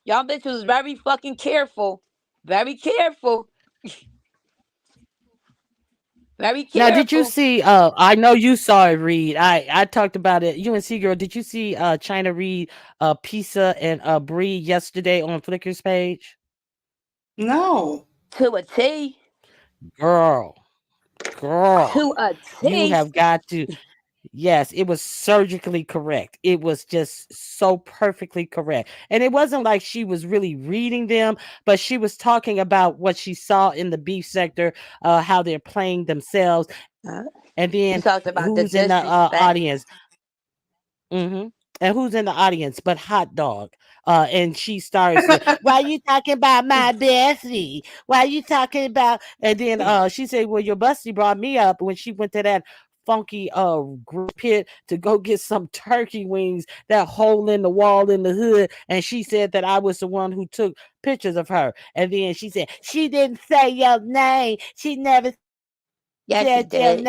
[SPEAKER 3] Y'all bitch was very fucking careful, very careful, very
[SPEAKER 1] now did you
[SPEAKER 3] careful.
[SPEAKER 1] see I know you saw it Reed. I talked about it. You and C girl, did you see China Reed Pizza and Bree yesterday on Flickr's page?
[SPEAKER 2] No.
[SPEAKER 3] To a T.
[SPEAKER 1] Girl, girl.
[SPEAKER 3] To a
[SPEAKER 1] You
[SPEAKER 3] T.
[SPEAKER 1] have got to. Yes, it was surgically correct. It was just so perfectly correct. And it wasn't like she was really reading them, but she was talking about what she saw in the beef sector, how they're playing themselves,
[SPEAKER 3] Uh,
[SPEAKER 1] and then
[SPEAKER 3] she talked
[SPEAKER 1] who's in
[SPEAKER 3] about
[SPEAKER 1] the
[SPEAKER 3] the disrespect.
[SPEAKER 1] audience. Hmm. And who's in the audience but Hot Dog? And she starts to, why you talking about my bestie? Why you talking about? And then she said, well, your bestie brought me up when she went to that funky grill pit to go get some turkey wings, that hole in the wall in the hood. And she said that I was the one who took pictures of her. And then she said, she didn't say your name. She never said your
[SPEAKER 3] Yes,
[SPEAKER 1] name
[SPEAKER 3] she did.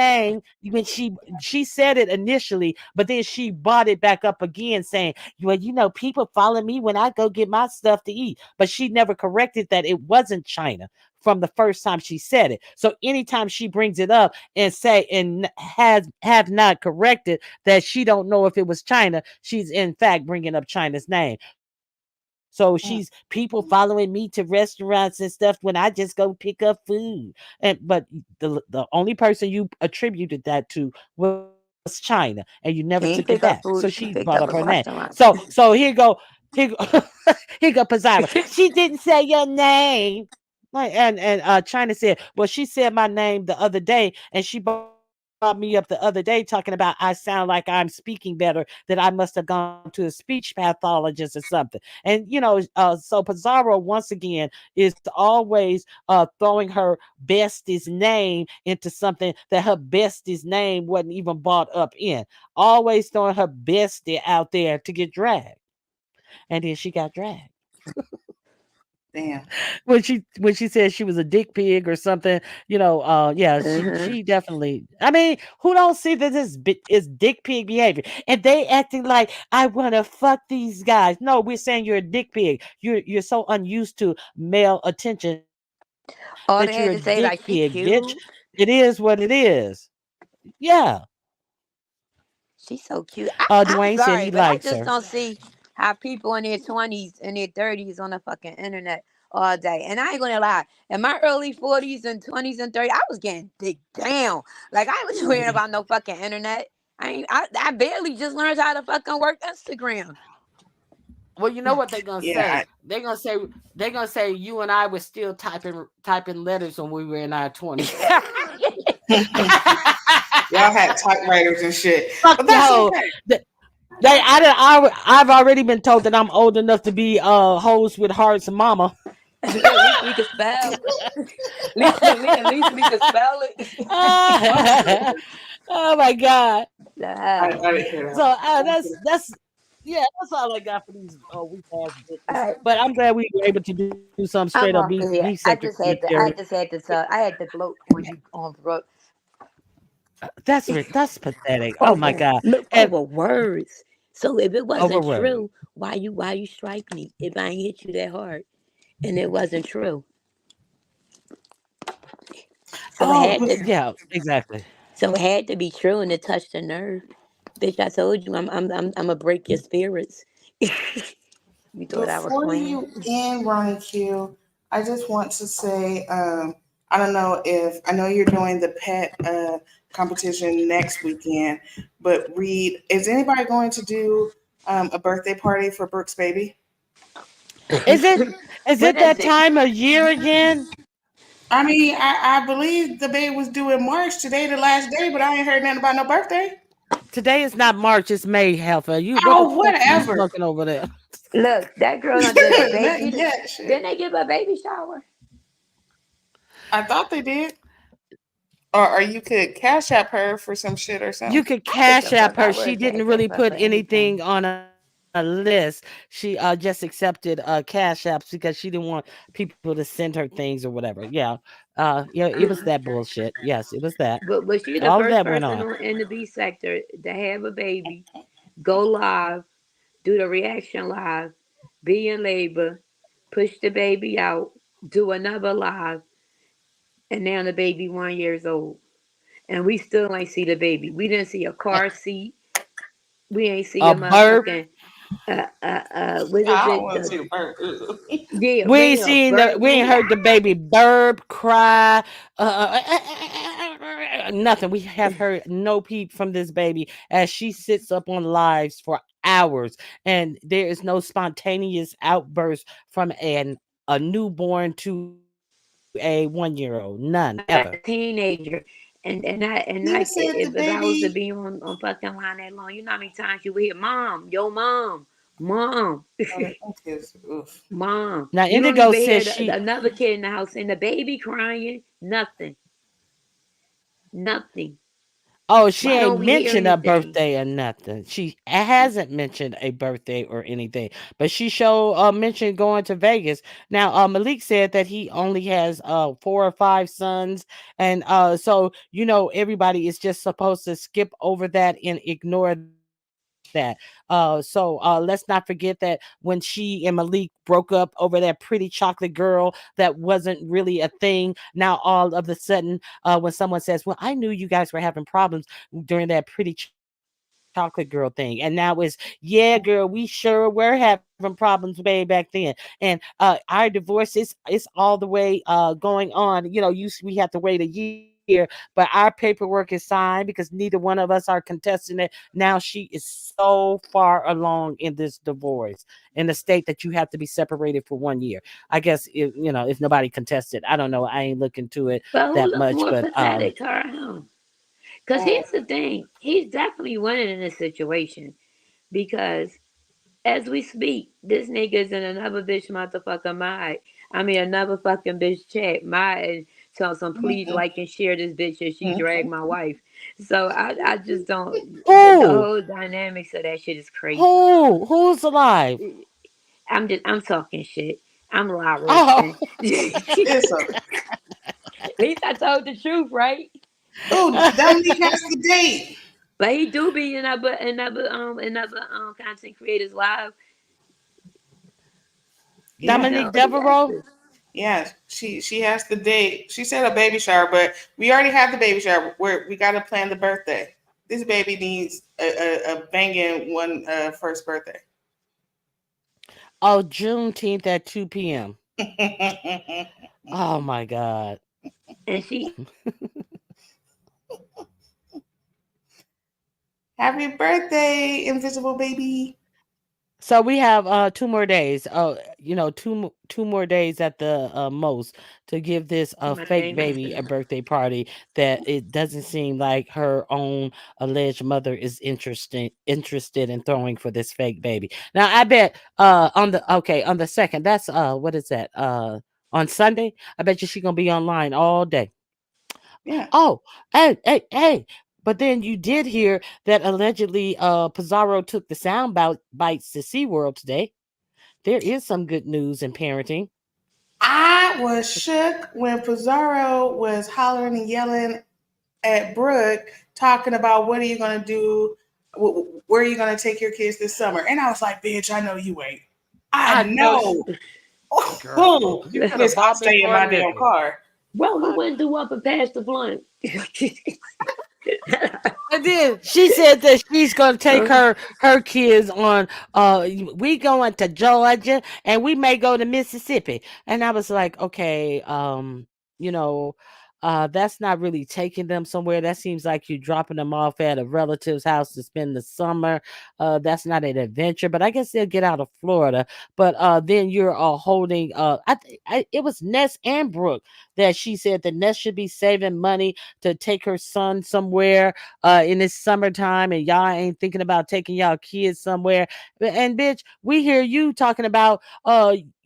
[SPEAKER 1] when she said it initially, but then she brought it back up again saying, well, people follow me when I go get my stuff to eat. But she never corrected that it wasn't China from the first time she said it. So anytime she brings it up and say and has have not corrected that she don't know if it was China, she's in fact bringing up China's name. So she's people following me to restaurants and stuff when I just go pick up food. But the only person you attributed that to was China, and you never took it back.
[SPEAKER 3] She
[SPEAKER 1] So
[SPEAKER 3] ain't
[SPEAKER 1] she
[SPEAKER 3] pick up
[SPEAKER 1] brought up
[SPEAKER 3] food.
[SPEAKER 1] her
[SPEAKER 3] She
[SPEAKER 1] name.
[SPEAKER 3] picked up a
[SPEAKER 1] So
[SPEAKER 3] restaurant.
[SPEAKER 1] here go here go Pizarro. She didn't say your name. Like and China said, well, she said my name the other day, and she brought me up the other day talking about I sound like I'm speaking better, that I must have gone to a speech pathologist or something. And so Pizarro once again is always throwing her bestie's name into something that her bestie's name wasn't even brought up in. Always throwing her bestie out there to get dragged, and then she got dragged
[SPEAKER 2] Damn.
[SPEAKER 1] when she said she was a dick pig or something. Yeah,
[SPEAKER 3] Hmm.
[SPEAKER 1] she definitely. I mean, who don't see that this is dick pig behavior, and they acting like I want to fuck these guys. No, we're saying you're a dick pig. You're so unused to male attention that you're a dick
[SPEAKER 3] All they had to
[SPEAKER 1] pig,
[SPEAKER 3] say, like,
[SPEAKER 1] bitch.
[SPEAKER 3] she
[SPEAKER 1] It
[SPEAKER 3] cute.
[SPEAKER 1] is what it is. Yeah.
[SPEAKER 3] She's so cute. I'm
[SPEAKER 1] Dwayne said he
[SPEAKER 3] sorry, but I
[SPEAKER 1] likes
[SPEAKER 3] just
[SPEAKER 1] her.
[SPEAKER 3] don't see how people in their 20s and their 30s on the fucking internet all day. And I ain't gonna lie, in my early 40s and 20s and 30s, I was getting dick down. Like, I was worrying about no fucking internet. I barely just learned how to fucking work Instagram.
[SPEAKER 1] Well, you know what they're gonna
[SPEAKER 2] Yeah,
[SPEAKER 1] say? They're gonna say you and I were still typing letters when we were in our 20s.
[SPEAKER 2] y'all had typewriters and shit,
[SPEAKER 1] Fuck
[SPEAKER 2] but
[SPEAKER 1] you,
[SPEAKER 2] that's
[SPEAKER 1] hoe.
[SPEAKER 2] okay.
[SPEAKER 1] I've already been told that I'm old enough to be hoes with hearts, mama.
[SPEAKER 3] At least we could spell. At least we could spell it.
[SPEAKER 1] Oh my god.
[SPEAKER 3] Nah.
[SPEAKER 2] I didn't hear
[SPEAKER 1] So
[SPEAKER 2] that one.
[SPEAKER 1] that's yeah, that's all I got for these weak ass bitches.
[SPEAKER 3] All right.
[SPEAKER 1] But I'm glad we were able to do some straight up
[SPEAKER 3] I'm off
[SPEAKER 1] beef
[SPEAKER 3] of here.
[SPEAKER 1] sector commentary.
[SPEAKER 3] I just had to tell. I had to gloat on you on Brooke
[SPEAKER 1] That's pathetic. Oh my
[SPEAKER 3] over
[SPEAKER 1] god.
[SPEAKER 3] look
[SPEAKER 1] And
[SPEAKER 3] over words. So if it wasn't
[SPEAKER 1] overword.
[SPEAKER 3] true, why you strike me if I ain't hit you that hard and it wasn't true? So it
[SPEAKER 2] Oh,
[SPEAKER 3] had to.
[SPEAKER 1] Yeah, exactly.
[SPEAKER 3] So it had to be true and it touched the nerve. Bitch, I told you I'm gonna break your spirits. You thought I was
[SPEAKER 2] before
[SPEAKER 3] playing?
[SPEAKER 2] you end, Ronnie Q, I just want to say, I don't know if I know you're doing the pet competition next weekend, but Reed, is anybody going to do a birthday party for Brooke's baby?
[SPEAKER 1] Is it is
[SPEAKER 3] What
[SPEAKER 1] it
[SPEAKER 3] is
[SPEAKER 1] that
[SPEAKER 3] it?
[SPEAKER 1] time of year again?
[SPEAKER 2] I mean, I believe the baby was due in March. Today, the last day, but I ain't heard nothing about no birthday.
[SPEAKER 1] Today is not March, it's May, Heifer. You what the
[SPEAKER 2] Oh,
[SPEAKER 1] fuck you
[SPEAKER 2] whatever.
[SPEAKER 1] smoking over there?
[SPEAKER 3] Look, that girl done did a baby.
[SPEAKER 2] Nothing yet. Shit.
[SPEAKER 3] Didn't they give a baby shower?
[SPEAKER 2] I thought they did. Or you could cash app her for some shit or
[SPEAKER 1] You
[SPEAKER 2] something.
[SPEAKER 1] could
[SPEAKER 3] I get
[SPEAKER 1] cash
[SPEAKER 3] the
[SPEAKER 1] app
[SPEAKER 3] fuck. I
[SPEAKER 1] her. She
[SPEAKER 3] would
[SPEAKER 1] didn't
[SPEAKER 3] cash app
[SPEAKER 1] really
[SPEAKER 3] her
[SPEAKER 1] put
[SPEAKER 3] for
[SPEAKER 1] anything
[SPEAKER 3] anything.
[SPEAKER 1] on a list. She just accepted cash apps because she didn't want people to send her things or whatever. Yeah, it was that bullshit. Yes, it was that.
[SPEAKER 3] But she's the
[SPEAKER 1] All of that
[SPEAKER 3] first
[SPEAKER 1] went on.
[SPEAKER 3] person in the B sector to have a baby, go live, do the reaction live, be in labor, push the baby out, do another live, and now the baby 1 years old. And we still ain't see the baby. We didn't see a car seat. We ain't see
[SPEAKER 1] A
[SPEAKER 3] a
[SPEAKER 1] burp.
[SPEAKER 3] motherfucking what is
[SPEAKER 2] I don't
[SPEAKER 3] it?
[SPEAKER 2] want to see the bird.
[SPEAKER 3] Yeah,
[SPEAKER 1] We
[SPEAKER 3] we
[SPEAKER 1] ain't
[SPEAKER 3] ain't a
[SPEAKER 1] seen
[SPEAKER 3] bird.
[SPEAKER 1] we
[SPEAKER 3] We
[SPEAKER 1] ain't
[SPEAKER 3] ain't
[SPEAKER 1] heard the baby burp, cry. Nothing. We have heard no peep from this baby as she sits up on lives for hours, and there is no spontaneous outburst from a newborn to a 1-year-old. None ever.
[SPEAKER 3] not a teenager. And
[SPEAKER 2] You
[SPEAKER 3] like
[SPEAKER 2] said the
[SPEAKER 3] if I was to
[SPEAKER 2] baby.
[SPEAKER 3] be on fucking line that long, you know how many times you would hear mom, yo mom,
[SPEAKER 2] Oh, them kids. Oof.
[SPEAKER 3] mom.
[SPEAKER 1] Now
[SPEAKER 3] You don't
[SPEAKER 1] Indigo
[SPEAKER 3] even hear
[SPEAKER 1] says she.
[SPEAKER 3] another kid in the house and the baby crying. Nothing, nothing.
[SPEAKER 1] Oh, she
[SPEAKER 3] Why
[SPEAKER 1] ain't
[SPEAKER 3] don't we hear
[SPEAKER 1] mentioned a
[SPEAKER 3] anything?
[SPEAKER 1] birthday or nothing. She hasn't mentioned a birthday or anything, but she showed mentioned going to Vegas. Now, Malik said that he only has 4 or 5 sons, and so everybody is just supposed to skip over that and ignore that. So let's not forget that when she and Malik broke up over that pretty chocolate girl that wasn't really a thing. Now all of a sudden, when someone says, "Well, I knew you guys were having problems during that pretty chocolate girl thing," and now it's, "Yeah, girl, we sure were having problems way back then." And our divorce is all the way going on. We have to wait a year, but our paperwork is signed because neither one of us are contesting it. Now she is so far along in this divorce in the state that you have to be separated for 1 year. I guess if nobody contested, I don't know. I ain't looking to it
[SPEAKER 3] But
[SPEAKER 1] that
[SPEAKER 3] who look
[SPEAKER 1] much,
[SPEAKER 3] more
[SPEAKER 1] but
[SPEAKER 3] pathetic, her or him? Because
[SPEAKER 2] Mm.
[SPEAKER 3] here's the thing, he's definitely winning in this situation because as we speak, this nigga's in another bitch motherfucker mind. I mean, another fucking bitch chat. My tell some please
[SPEAKER 2] Mhm.
[SPEAKER 3] like and share this bitch as she dragged my wife. So I just don't. The
[SPEAKER 1] who,
[SPEAKER 3] whole dynamics of that shit is crazy.
[SPEAKER 1] who's alive?
[SPEAKER 3] I'm talking shit. I'm live
[SPEAKER 1] Oh,
[SPEAKER 3] roasting. At
[SPEAKER 2] It's a.
[SPEAKER 3] least I told the truth, right?
[SPEAKER 2] Oh, Dominique has the date.
[SPEAKER 3] But he do be another content creators live. You
[SPEAKER 2] Yeah.
[SPEAKER 3] know
[SPEAKER 1] Dominique
[SPEAKER 3] he has
[SPEAKER 1] Devereaux.
[SPEAKER 3] to.
[SPEAKER 2] Yeah, she has the date. She said a baby shower, but we already have the baby shower. We got to plan the birthday. This baby needs a banging one first birthday.
[SPEAKER 1] Oh, Juneteenth at 2 p.m. Oh my God.
[SPEAKER 3] And she
[SPEAKER 2] Happy birthday, invisible baby.
[SPEAKER 1] So we have 2 more days. Two more days at the most to give this
[SPEAKER 3] my
[SPEAKER 1] fake
[SPEAKER 3] thing
[SPEAKER 1] baby a
[SPEAKER 3] messing up.
[SPEAKER 1] birthday party that it doesn't seem like her own alleged mother is interested in throwing for this fake baby. Now I bet on the second, that's what is that? On Sunday, I bet you she gonna be online all day.
[SPEAKER 2] Yeah.
[SPEAKER 1] Oh, hey. But then you did hear that allegedly Pizarro took the bites to SeaWorld today. There is some good news in parenting.
[SPEAKER 2] I was shook when Pizarro was hollering and yelling at Brooke, talking about what are you going to do? Where are you going to take your kids this summer? And I was like, bitch, I know you ain't. I
[SPEAKER 1] I know,
[SPEAKER 2] know.
[SPEAKER 1] girl.
[SPEAKER 2] Oh,
[SPEAKER 1] You could have
[SPEAKER 2] Miss, I'll
[SPEAKER 1] bought me
[SPEAKER 2] stay in
[SPEAKER 1] more
[SPEAKER 2] my damn
[SPEAKER 1] liquor.
[SPEAKER 2] car.
[SPEAKER 3] Bro, who
[SPEAKER 1] I
[SPEAKER 3] wouldn't do up and pass the blunt?
[SPEAKER 1] And then she said that she's gonna take her kids on. We going to Georgia, and we may go to Mississippi. And I was like, okay, you know, that's not really taking them somewhere. That seems like you dropping them off at a relative's house to spend the summer. That's not an adventure, but I guess they'll get out of Florida. But then you're holding. It was Ness and Brooke that she said that Ness should be saving money to take her son somewhere in this summertime, and y'all ain't thinking about taking y'all kids somewhere. And bitch, we hear you talking about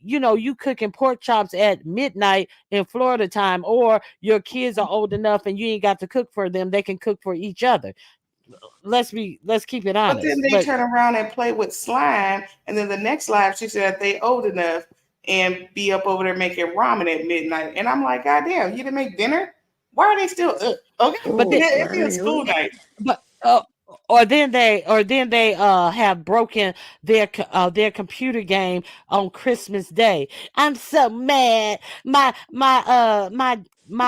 [SPEAKER 1] you cooking pork chops at midnight in Florida time, or your kids are old enough and you ain't got to cook for them, they can cook for each other. Let's keep it
[SPEAKER 2] But then
[SPEAKER 1] honest.
[SPEAKER 2] they
[SPEAKER 1] But
[SPEAKER 2] turn around and play with slime. And then the next live, she said they old enough and be up over there making ramen at midnight. And I'm like, God damn, you didn't make dinner? Why are they still up? Okay,
[SPEAKER 1] but
[SPEAKER 3] Oh,
[SPEAKER 1] then
[SPEAKER 2] it'd be a
[SPEAKER 3] ramen
[SPEAKER 2] school
[SPEAKER 3] noodles.
[SPEAKER 2] night.
[SPEAKER 1] but or then they have broken their computer game on Christmas Day. I'm so mad. My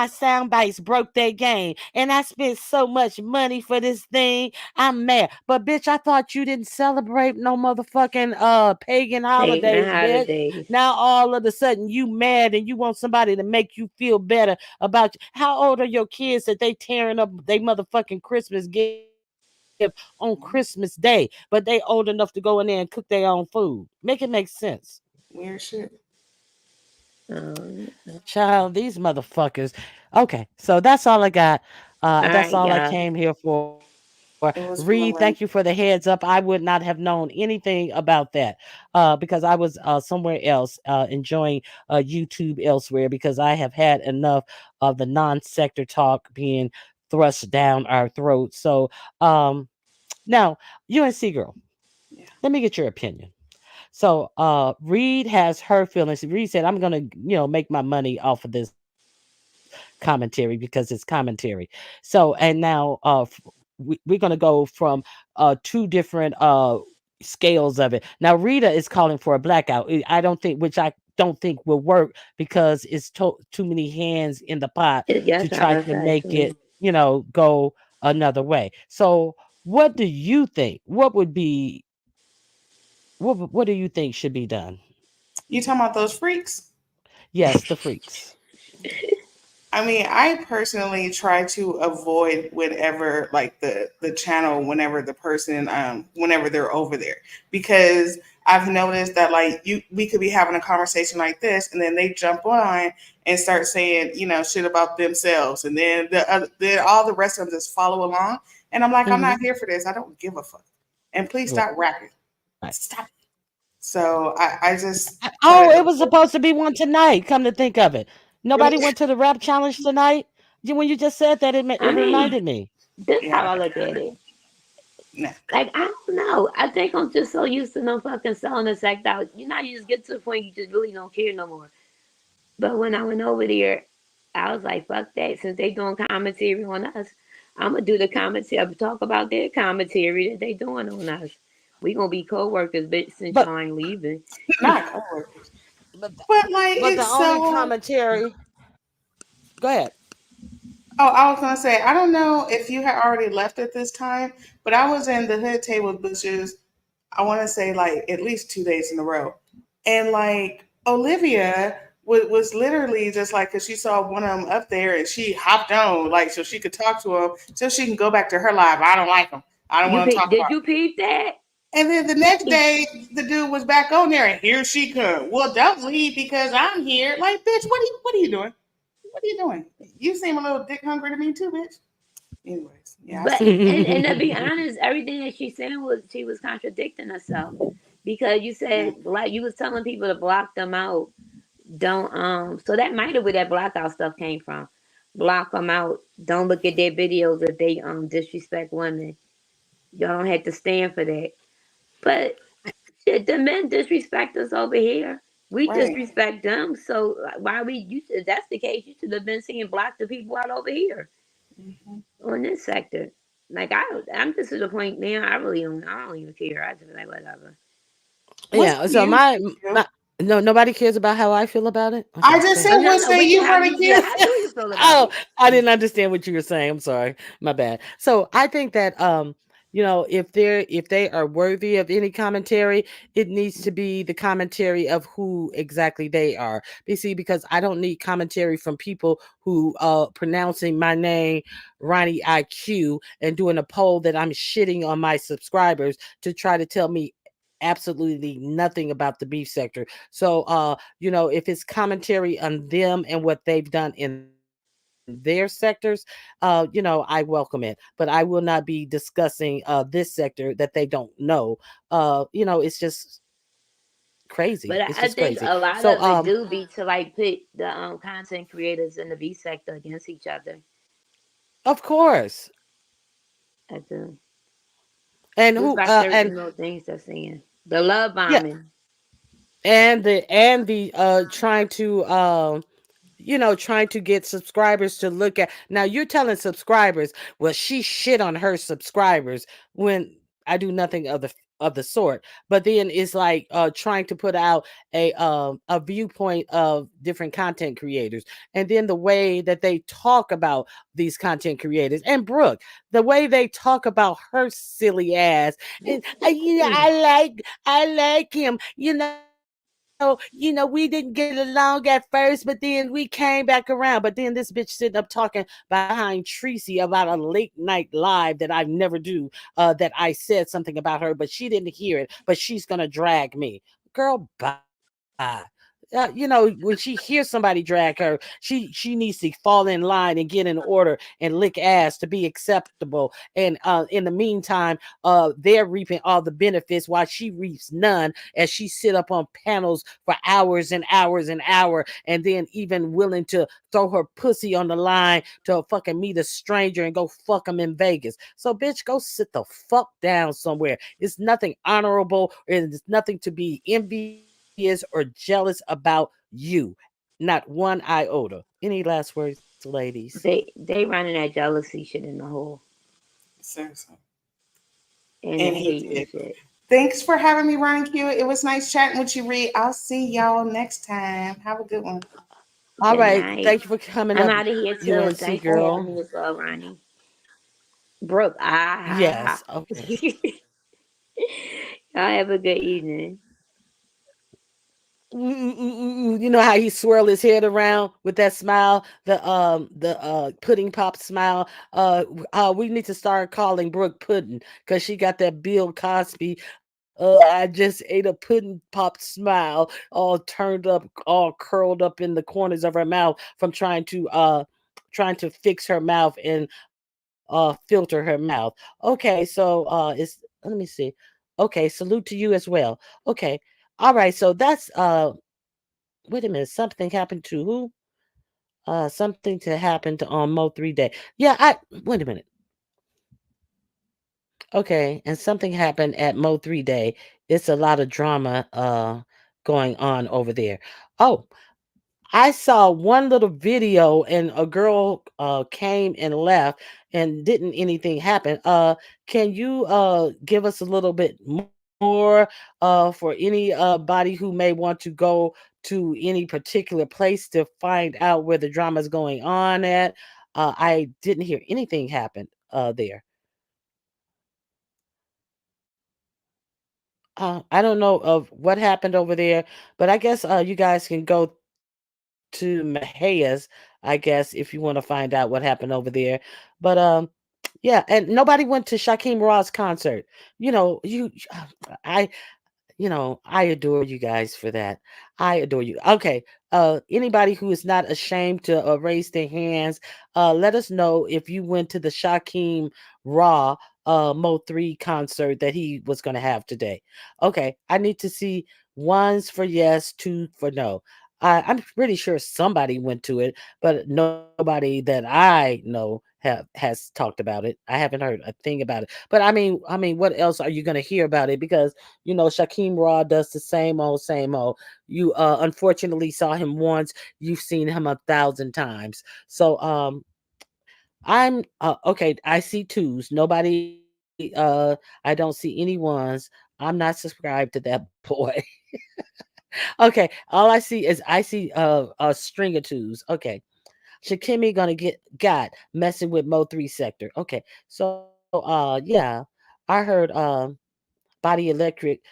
[SPEAKER 1] sound bites broke their game, and I spent so much money for this thing. I'm mad. But bitch, I thought you didn't celebrate no motherfucking pagan
[SPEAKER 3] Pagan
[SPEAKER 1] holidays, bitch.
[SPEAKER 3] holidays.
[SPEAKER 1] Now all of a sudden you mad and you want somebody to make you feel better about you. How old are your kids that they tearing up they motherfucking Christmas gift on Christmas Day, but they old enough to go in there and cook their own food? Make it make sense.
[SPEAKER 2] Weird shit.
[SPEAKER 3] Um,
[SPEAKER 1] Child, these motherfuckers. Okay, so that's all I got.
[SPEAKER 3] all
[SPEAKER 1] That's
[SPEAKER 3] right,
[SPEAKER 1] all I
[SPEAKER 3] y'all.
[SPEAKER 1] came here for. Reed,
[SPEAKER 2] It
[SPEAKER 1] thank
[SPEAKER 2] was
[SPEAKER 1] you for the
[SPEAKER 2] fun.
[SPEAKER 1] heads up. I would not have known anything about that because I was somewhere else enjoying YouTube elsewhere because I have had enough of the non-sector talk being thrust down our throats. So now, UNC girl,
[SPEAKER 2] Yeah.
[SPEAKER 1] let me get your opinion. So Reed has her feelings. Reed said, I'm gonna, make my money off of this commentary because it's commentary. So and now we're gonna go from two different scales of it. Now Rita is calling for a blackout. I don't think which I don't think will work because it's too many hands in the pot to
[SPEAKER 3] Yes, I
[SPEAKER 1] try
[SPEAKER 3] was
[SPEAKER 1] to make
[SPEAKER 3] actually.
[SPEAKER 1] it, go another way. So what do you think? What do you think should be done?
[SPEAKER 2] You talking about those freaks?
[SPEAKER 1] Yes, the freaks.
[SPEAKER 2] I mean, I personally try to avoid whenever, like the channel, whenever the person, whenever they're over there, because I've noticed that like we could be having a conversation like this, and then they jump on and start saying, shit about themselves, and then all the rest of them just follow along, and I'm like, I'm
[SPEAKER 1] Hmm.
[SPEAKER 2] not here for this. I don't give a fuck, and please
[SPEAKER 1] Right.
[SPEAKER 2] stop rapping, stop. So I just try
[SPEAKER 1] Oh,
[SPEAKER 2] to
[SPEAKER 1] it was supposed to be one tonight. Come to think of it, nobody
[SPEAKER 2] really,
[SPEAKER 1] went to the rap challenge tonight. When you just said that, it
[SPEAKER 3] I mean,
[SPEAKER 1] reminded me.
[SPEAKER 3] this how
[SPEAKER 2] yeah,
[SPEAKER 3] I look at it.
[SPEAKER 2] nah.
[SPEAKER 3] Like, I don't know. I think I'm just so used to them fucking selling the act out. You know, you just get to the point you just really don't care no more. But when I went over there, I was like, fuck that. Since they doing commentary on us, I'm gonna do the commentary, talk about their commentary that they doing on us. We gonna be co-workers, bitch, since
[SPEAKER 1] But
[SPEAKER 3] y'all ain't leaving.
[SPEAKER 2] Not coworkers.
[SPEAKER 1] but the,
[SPEAKER 2] But like
[SPEAKER 1] but the
[SPEAKER 2] it's
[SPEAKER 1] only
[SPEAKER 2] so.
[SPEAKER 1] commentary. Go ahead.
[SPEAKER 2] Oh, I was gonna say I don't know if you had already left at this time, but I was in the hood table bushes. I want to say like at least 2 days in a row, and like Olivia was literally just like because she saw one of them up there and she hopped on like so she could talk to him so she can go back to her life. I don't like him. I don't want to talk
[SPEAKER 3] Did
[SPEAKER 2] about.
[SPEAKER 3] you peep that?
[SPEAKER 2] And then the next day, the dude was back on there, and here she come. Well, don't leave because I'm here. Like, bitch, what are you doing? What are you doing? You seem a little dick hungry to me too, bitch. Anyways, yeah, I
[SPEAKER 3] But
[SPEAKER 2] see.
[SPEAKER 3] and to be honest, everything that she's saying was she was contradicting herself because you
[SPEAKER 2] Yeah,
[SPEAKER 3] said like you was telling people to block them out. Don't So that might have where that blackout stuff came from. Block them out. Don't look at their videos if they disrespect women. Y'all don't have to stand for that. But shit, the men disrespect us over here. We
[SPEAKER 2] right.
[SPEAKER 3] disrespect them. So why we you if that's the case, you should have been seeing block the people out over here
[SPEAKER 2] Hmm.
[SPEAKER 3] on this sector. Like I'm just to the point now. I don't even care. I just be like whatever.
[SPEAKER 2] What
[SPEAKER 1] Yeah.
[SPEAKER 2] say
[SPEAKER 1] So
[SPEAKER 2] you?
[SPEAKER 1] my no nobody cares about how I feel about it.
[SPEAKER 2] I
[SPEAKER 1] Okay, go
[SPEAKER 2] just
[SPEAKER 1] ahead.
[SPEAKER 2] said,
[SPEAKER 3] No,
[SPEAKER 2] what
[SPEAKER 3] no.
[SPEAKER 2] say
[SPEAKER 3] We can.
[SPEAKER 2] you,
[SPEAKER 3] How
[SPEAKER 2] honey?
[SPEAKER 3] you feel? How do you feel about
[SPEAKER 1] Oh,
[SPEAKER 3] it?
[SPEAKER 1] I didn't understand what you were saying. I'm sorry. My bad. So I think that if they are worthy of any commentary, it needs to be the commentary of who exactly they are. You see, because I don't need commentary from people who pronouncing my name Ronnie IQ and doing a poll that I'm shitting on my subscribers to try to tell me absolutely nothing about the beef sector. So if it's commentary on them and what they've done in their sectors, I welcome it. But I will not be discussing this sector that they don't know. It's just crazy. It's
[SPEAKER 3] But
[SPEAKER 1] just
[SPEAKER 3] I
[SPEAKER 1] crazy.
[SPEAKER 3] think a
[SPEAKER 1] So
[SPEAKER 3] lot of it do be to like put the content creators in the B sector against each other.
[SPEAKER 1] of course.
[SPEAKER 3] I do.
[SPEAKER 1] And
[SPEAKER 3] Just
[SPEAKER 1] who
[SPEAKER 3] by certain little things they're saying. The love
[SPEAKER 1] yeah,
[SPEAKER 3] bombing.
[SPEAKER 1] and the trying to trying to get subscribers to look at. Now you're telling subscribers, well, she shit on her subscribers when I do nothing of the sort. But then it's like trying to put out a viewpoint of different content creators, and then the way that they talk about these content creators, and Brooke, the way they talk about her silly ass, and I like him, we didn't get along at first, but then we came back around. But then this bitch sitting up talking behind Tracy about a late night live that I never do, that I said something about her, but she didn't hear it, but she's gonna drag me. Girl, bye. When she hears somebody drag her, she needs to fall in line and get in order and lick ass to be acceptable. And in the meantime, they're reaping all the benefits while she reaps none, as she sit up on panels for hours and hours and hours, and then even willing to throw her pussy on the line to fucking meet a stranger and go fuck him in Vegas. So, bitch, go sit the fuck down somewhere. It's nothing honorable, and it's nothing to be envious or jealous about you. Not one iota. Any last words, ladies?
[SPEAKER 3] They running that jealousy shit in the hole
[SPEAKER 2] Seriously.
[SPEAKER 3] and the
[SPEAKER 2] And he
[SPEAKER 3] hate and
[SPEAKER 2] did.
[SPEAKER 3] shit.
[SPEAKER 2] Thanks for having me, Ron Q. It was nice chatting with you, Reed. I'll see y'all next time. Have a good one.
[SPEAKER 1] All
[SPEAKER 3] Good
[SPEAKER 1] right.
[SPEAKER 3] night.
[SPEAKER 1] Thank you for coming
[SPEAKER 3] I'm
[SPEAKER 1] up,
[SPEAKER 3] out of here too.
[SPEAKER 1] UNC
[SPEAKER 3] Thanks for having
[SPEAKER 1] girl.
[SPEAKER 3] me as well, Ronnie. Brooke,
[SPEAKER 1] Yes. Okay.
[SPEAKER 3] y'all have a good evening.
[SPEAKER 1] You know how he swirl his head around with that smile, the pudding pop smile. We need to start calling Brooke Pudding because she got that Bill Cosby. I just ate a pudding pop smile, all turned up, all curled up in the corners of her mouth from trying to fix her mouth and filter her mouth. Okay, so it's let me see. Okay, salute to you as well. Okay. All right, so that's wait a minute, something happened to who? Something to happened on Mo 3 Day. Yeah, I wait a minute. Okay, and something happened at Mo 3 Day. It's a lot of drama going on over there. Oh, I saw one little video and a girl came and left and didn't anything happen. Can you give us a little bit more for any body who may want to go to any particular place to find out where the drama is going on at? I didn't hear anything happen there. I don't know of what happened over there, but I guess you guys can go to Mahia's, I guess, if you want to find out what happened over there. But yeah, and nobody went to Shakim Raw's concert. I I adore you guys for that. I adore you. Okay. Anybody who is not ashamed to raise their hands, let us know if you went to the Shakim Raw Mo 3 concert that he was going to have today. Okay. I need to see ones for yes, two for no. I'm pretty sure somebody went to it, but nobody that I know has talked about it. I haven't heard a thing about it. But I mean, what else are you going to hear about it? Because Shakim Raw does the same old, same old. You unfortunately saw him once, you've seen him 1,000 times. So I'm okay, I see twos. Nobody I don't see any ones. I'm not subscribed to that boy. Okay, all I see is I see a string of twos. Okay. Shakimi gonna get got messing with Mo 3 sector. Okay. So yeah, I heard Body Electric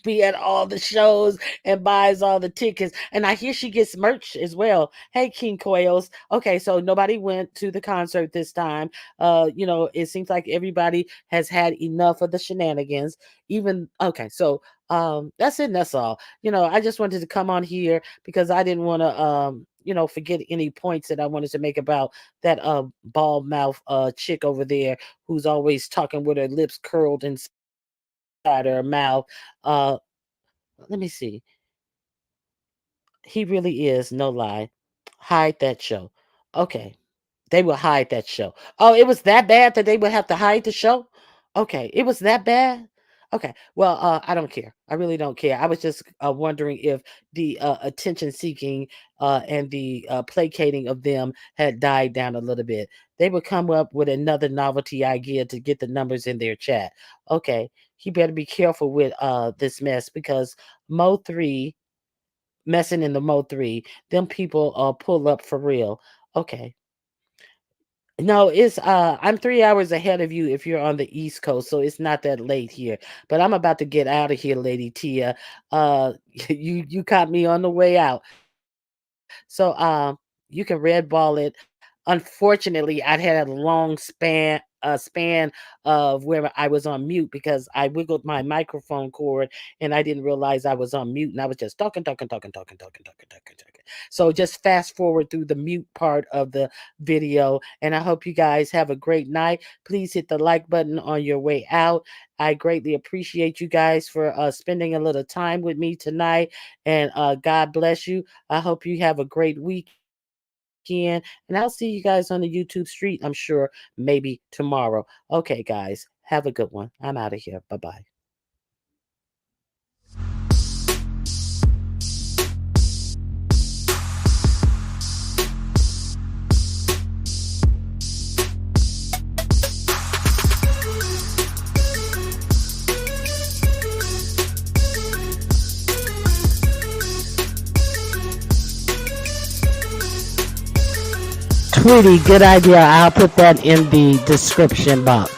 [SPEAKER 1] be at all the shows and buys all the tickets. And I hear she gets merch as well. Hey, King Coils. Okay, so nobody went to the concert this time. It seems like everybody has had enough of the shenanigans. Even okay, so that's it. And that's all. I just wanted to come on here because I didn't want to forget any points that I wanted to make about that bald mouth chick over there who's always talking with her lips curled inside her mouth. Uh Let me see. He really is, no lie. Hide that show. Okay. They will hide that show. Oh, it was that bad that they would have to hide the show? Okay. It was that bad? Okay. Well, I don't care. I really don't care. I was just wondering if the attention seeking and the placating of them had died down a little bit. They would come up with another novelty idea to get the numbers in their chat. Okay. He better be careful with this mess because Mo3 messing in the Mo3, them people pull up for real. Okay. No, it's I'm 3 hours ahead of you if you're on the East Coast, so it's not that late here. But I'm about to get out of here, Lady Tia. You caught me on the way out. So you can red ball it. Unfortunately, I had a long span of where I was on mute because I wiggled my microphone cord and I didn't realize I was on mute and I was just talking. So just fast forward through the mute part of the video. And I hope you guys have a great night. Please hit the like button on your way out. I greatly appreciate you guys for spending a little time with me tonight. And God bless you. I hope you have a great weekend. And I'll see you guys on the YouTube street, I'm sure, maybe tomorrow. Okay, guys, have a good one. I'm out of here. Bye bye. Tweety, good idea. I'll put that in the description box.